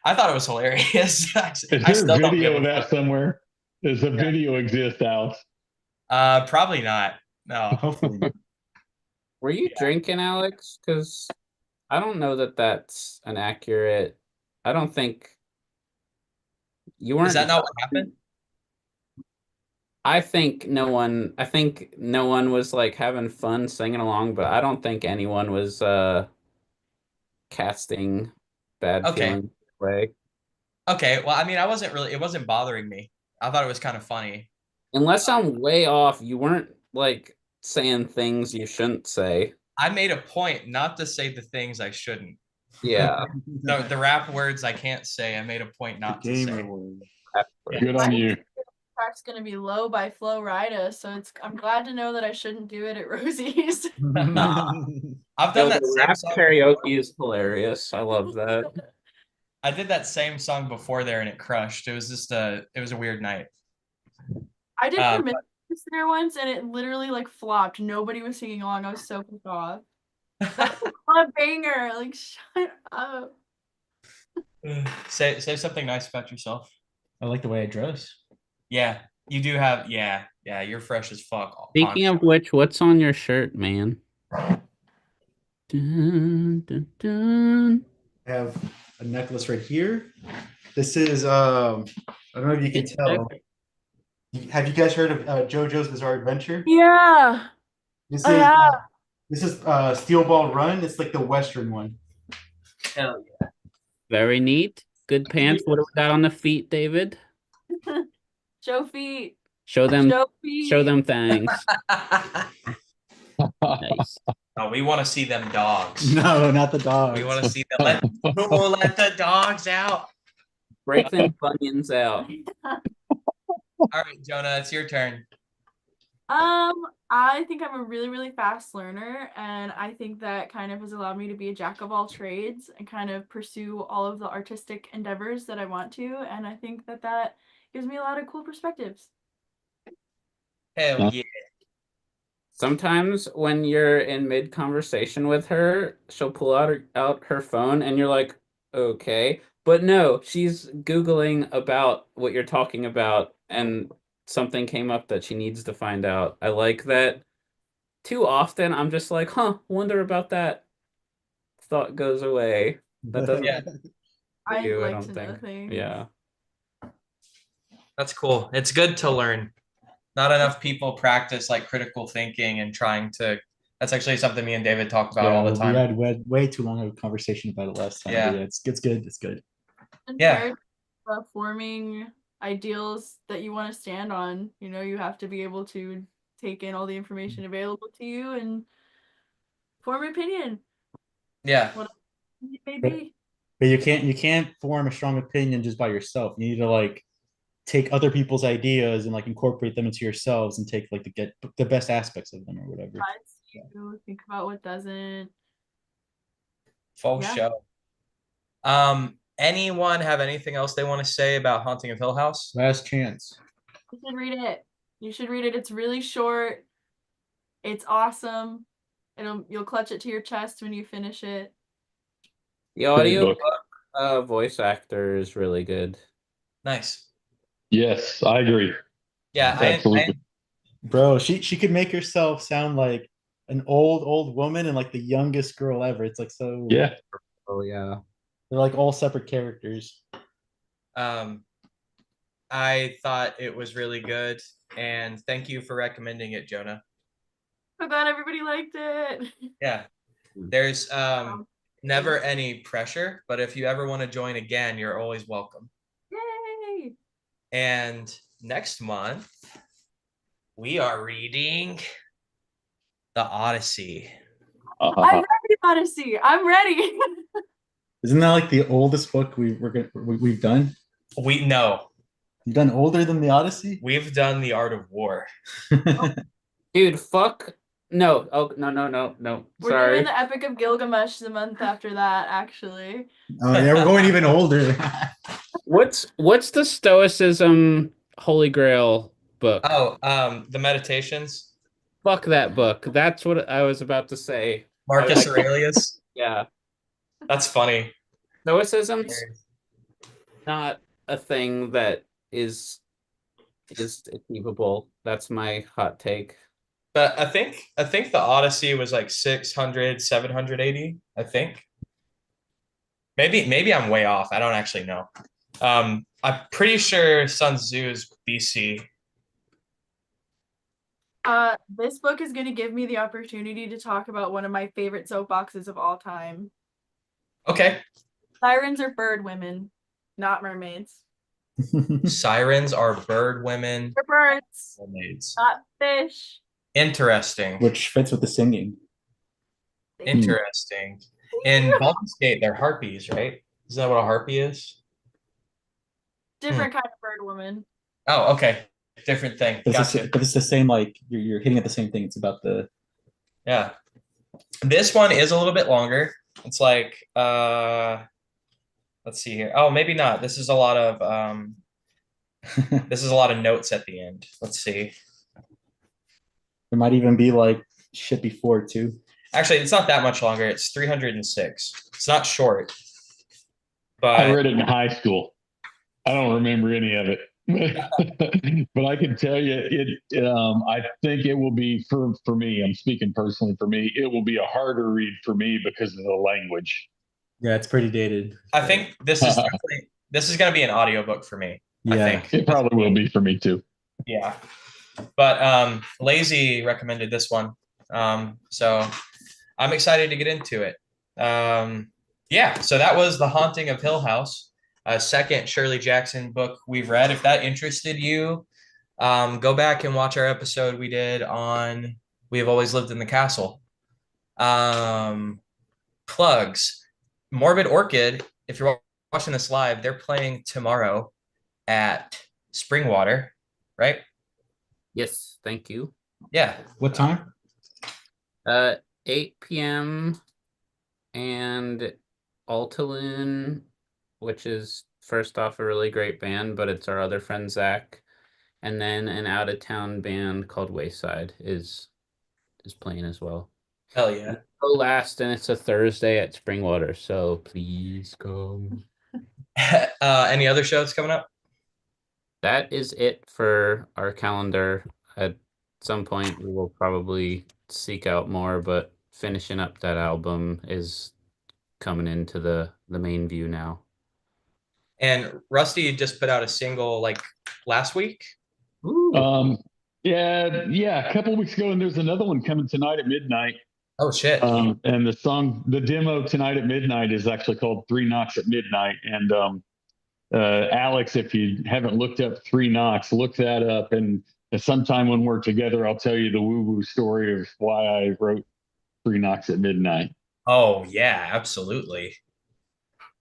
I thought it was hilarious.
Is
I
there a
still don't give
video
a
of that
fuck.
somewhere? Does the video exist, Alex?
Probably not. No.
Hopefully not.
were you drinking, Alex? Because I don't know that that's an accurate. I don't think you
Is that
weren't.
not what happened?
I think no one was like having fun singing along, but I don't think anyone was casting bad
Okay.
feelings away.
Okay. Well, I mean, it wasn't bothering me. I thought it was kind of funny.
Unless I'm way off, you weren't like saying things you shouldn't say.
I made a point not to say the things I shouldn't.
Yeah.
The rap words I can't say, I made a point not to
Gamer
say.
word.
Good on you.
Track's gonna be Low by Flo Rida, so I'm glad to know that I shouldn't do it at Rosie's.
I've
No,
done that
the
same
rap
song before.
karaoke is hilarious. I love that.
I did that same song before there and it crushed. It was a weird night.
I did
Um,
Promiscuous there once and it literally like flopped. Nobody was singing along. I was so pissed off. That's a club banger. Like shut up.
say something nice about yourself.
I like the way I dress.
Yeah, you do have. Yeah. You're fresh as fuck.
Speaking of which, what's on your shirt, man? Dun, dun, dun.
I have a necklace right here. This is I don't know if you can tell. Have you guys heard of JoJo's Bizarre Adventure?
Yeah,
This
I
is
have.
this is Steel Ball Run. It's like the Western one.
Hell
Very neat. Good pants. What do we got on the feet, David?
Show feet.
Show them
Show feet.
show them things.
yeah.
Nice.
Oh, we want to see them dogs.
No, not the dog.
We want to see them. Let the dogs out.
Break them bunions out.
All right, Jonah, it's your turn.
I think I'm a really, really fast learner, and I think that kind of has allowed me to be a jack of all trades and kind of pursue all of the artistic endeavors that I want to, and I think that gives me a lot of cool perspectives.
Hell yeah.
Sometimes when you're in mid conversation with her, she'll pull out her phone and you're like, okay. But no, she's Googling about what you're talking about and something came up that she needs to find out. I like that. Too often I'm just like, wonder about that. Thought goes away. That doesn't
Yeah,
for
I
you, I
like
don't
to know
think.
things.
Yeah.
that's cool. It's good to learn. Not enough people practice like critical thinking and trying to. That's actually something me and David talk about all the
we
time.
had way too long of a conversation about it last time.
Yeah.
But yeah, it's good. It's good.
And
Yeah.
for forming ideals that you want to stand on, you have to be able to take in all the information available to you and form an opinion.
Yeah.
What it may be.
But you can't form a strong opinion just by yourself. You need to like take other people's ideas and like incorporate them into yourselves and take like the best aspects of them or whatever.
You think about what doesn't.
Full
Yeah.
show. Anyone have anything else they want to say about Haunting of Hill House?
Last chance.
You should read it. You should read it. It's really short. It's awesome. You'll clutch it to your chest when you finish it.
The
Great
audio
book.
voice actor is really good.
Nice.
Yes, I agree.
Yeah,
Absolutely.
Bro, she could make herself sound like an old woman and like the youngest girl ever. It's like so.
Yeah.
Oh yeah.
They're like all separate characters.
I thought it was really good, and thank you for recommending it, Jonah.
So glad everybody liked it.
Yeah, there's never any pressure, but if you ever want to join again, you're always welcome.
Yay!
And next month, we are reading The Odyssey.
I'm ready, Odyssey. I'm ready.
Isn't that like the oldest book we've done?
We know
You've done older than the Odyssey?
we've done The Art of War.
Dude, fuck. No. Oh, no.
We're
Sorry.
doing the Epic of Gilgamesh the month after that, actually.
Oh yeah, we're going even older.
What's the Stoicism Holy Grail book?
Oh, the Meditations.
Fuck that book. That's what I was about to say.
Marcus Aurelius.
Yeah.
That's funny.
Stoicism's not a thing that is achievable. That's my hot take.
But I think the Odyssey was like 600, 780, I think. Maybe I'm way off. I don't actually know. I'm pretty sure Sun Tzu is BC.
This book is going to give me the opportunity to talk about one of my favorite soapboxes of all time.
Okay.
Sirens are bird women, not mermaids.
Sirens are bird women.
They're birds,
Mermaids.
not fish.
Interesting.
Which fits with the singing.
Interesting. In Baldur's Gate, they're harpies, right? Isn't that what a harpy is?
Different kind of bird woman.
Oh, okay. Different thing.
But
Gotcha.
it's the same, like you're hitting at the same thing. It's about the
Yeah. This one is a little bit longer. It's like let's see here. Oh, maybe not. This is a lot of notes at the end. Let's see.
there might even be like shit before too.
Actually, it's not that much longer. It's 306. It's not short.
I
But
read it in high school. I don't remember any of it. But I can tell you, I think it will be for me. I'm speaking personally for me. It will be a harder read for me because of the language.
Yeah, it's pretty dated.
I think this is going to be an audiobook for me.
Yeah.
I think
It probably will be for me too.
Yeah. But Lazy recommended this one. So I'm excited to get into it. Yeah, so that was The Haunting of Hill House, a second Shirley Jackson book we've read. If that interested you, go back and watch our episode we did on We Have Always Lived in the Castle. Plugs. Morbid Orchid, if you're watching this live, they're playing tomorrow at Springwater, right?
Yes, thank you.
Yeah.
What time?
8 p.m. and Altaloon, which is first off a really great band, but it's our other friend Zach, and then an out of town band called Wayside is playing as well.
Hell yeah.
Go last, and it's a Thursday at Springwater, so please come.
Any other shows coming up?
That is it for our calendar. At some point, we will probably seek out more, but finishing up that album is coming into the main view now.
And Rusty just put out a single like last week.
Yeah, a couple of weeks ago, and there's another one coming tonight at midnight.
Oh shit.
And the demo tonight at midnight is actually called Three Knocks at Midnight. And Alex, if you haven't looked up Three Knocks, look that up. And sometime when we're together, I'll tell you the woo-woo story of why I wrote Three Knocks at Midnight.
Oh yeah, absolutely.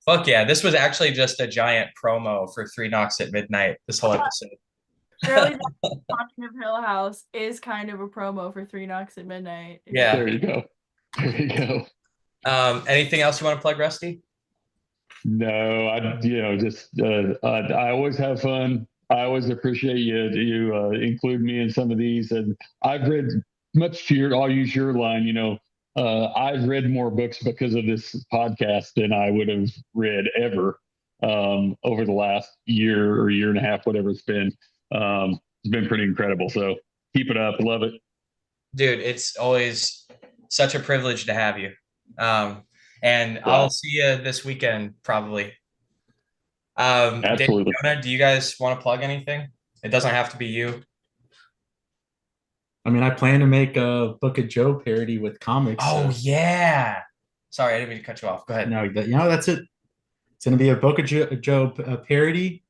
Fuck yeah. This was actually just a giant promo for Three Knocks at Midnight, this whole episode.
Shirley Haunting of Hill House is kind of a promo for Three Knocks at Midnight.
Yeah.
There you go.
Anything else you want to plug, Rusty?
No, I always have fun. I always appreciate you include me in some of these, and I've read much to your. I'll use your line. I've read more books because of this podcast than I would have read ever over the last year or year and a half, whatever it's been. It's been pretty incredible. So keep it up. Love it.
Dude, it's always such a privilege to have you. And I'll see you this weekend probably. Dave,
Absolutely.
Jonah, do you guys want to plug anything? It doesn't have to be you.
I mean, I plan to make a Book of Joe parody with comics.
Oh
so,
yeah. Sorry, I didn't mean to cut you off. Go ahead.
that's it. It's gonna be a Book of Joe parody.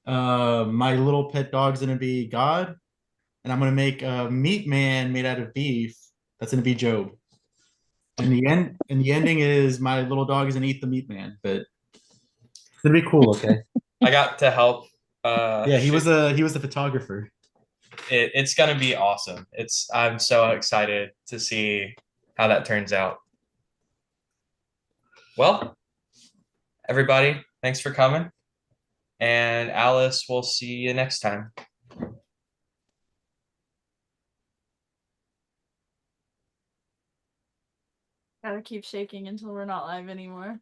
My little pet dog's gonna be God, and I'm gonna make a meat man made out of beef. That's gonna be Job. And the ending is my little dog is gonna eat the meat man, but it's gonna be cool. Okay.
I got to help.
Yeah, he was the photographer.
It's gonna be awesome. I'm so excited to see how that turns out. Well, everybody, thanks for coming. And Alice, we'll see you next time.
Gotta keep shaking until we're not live anymore.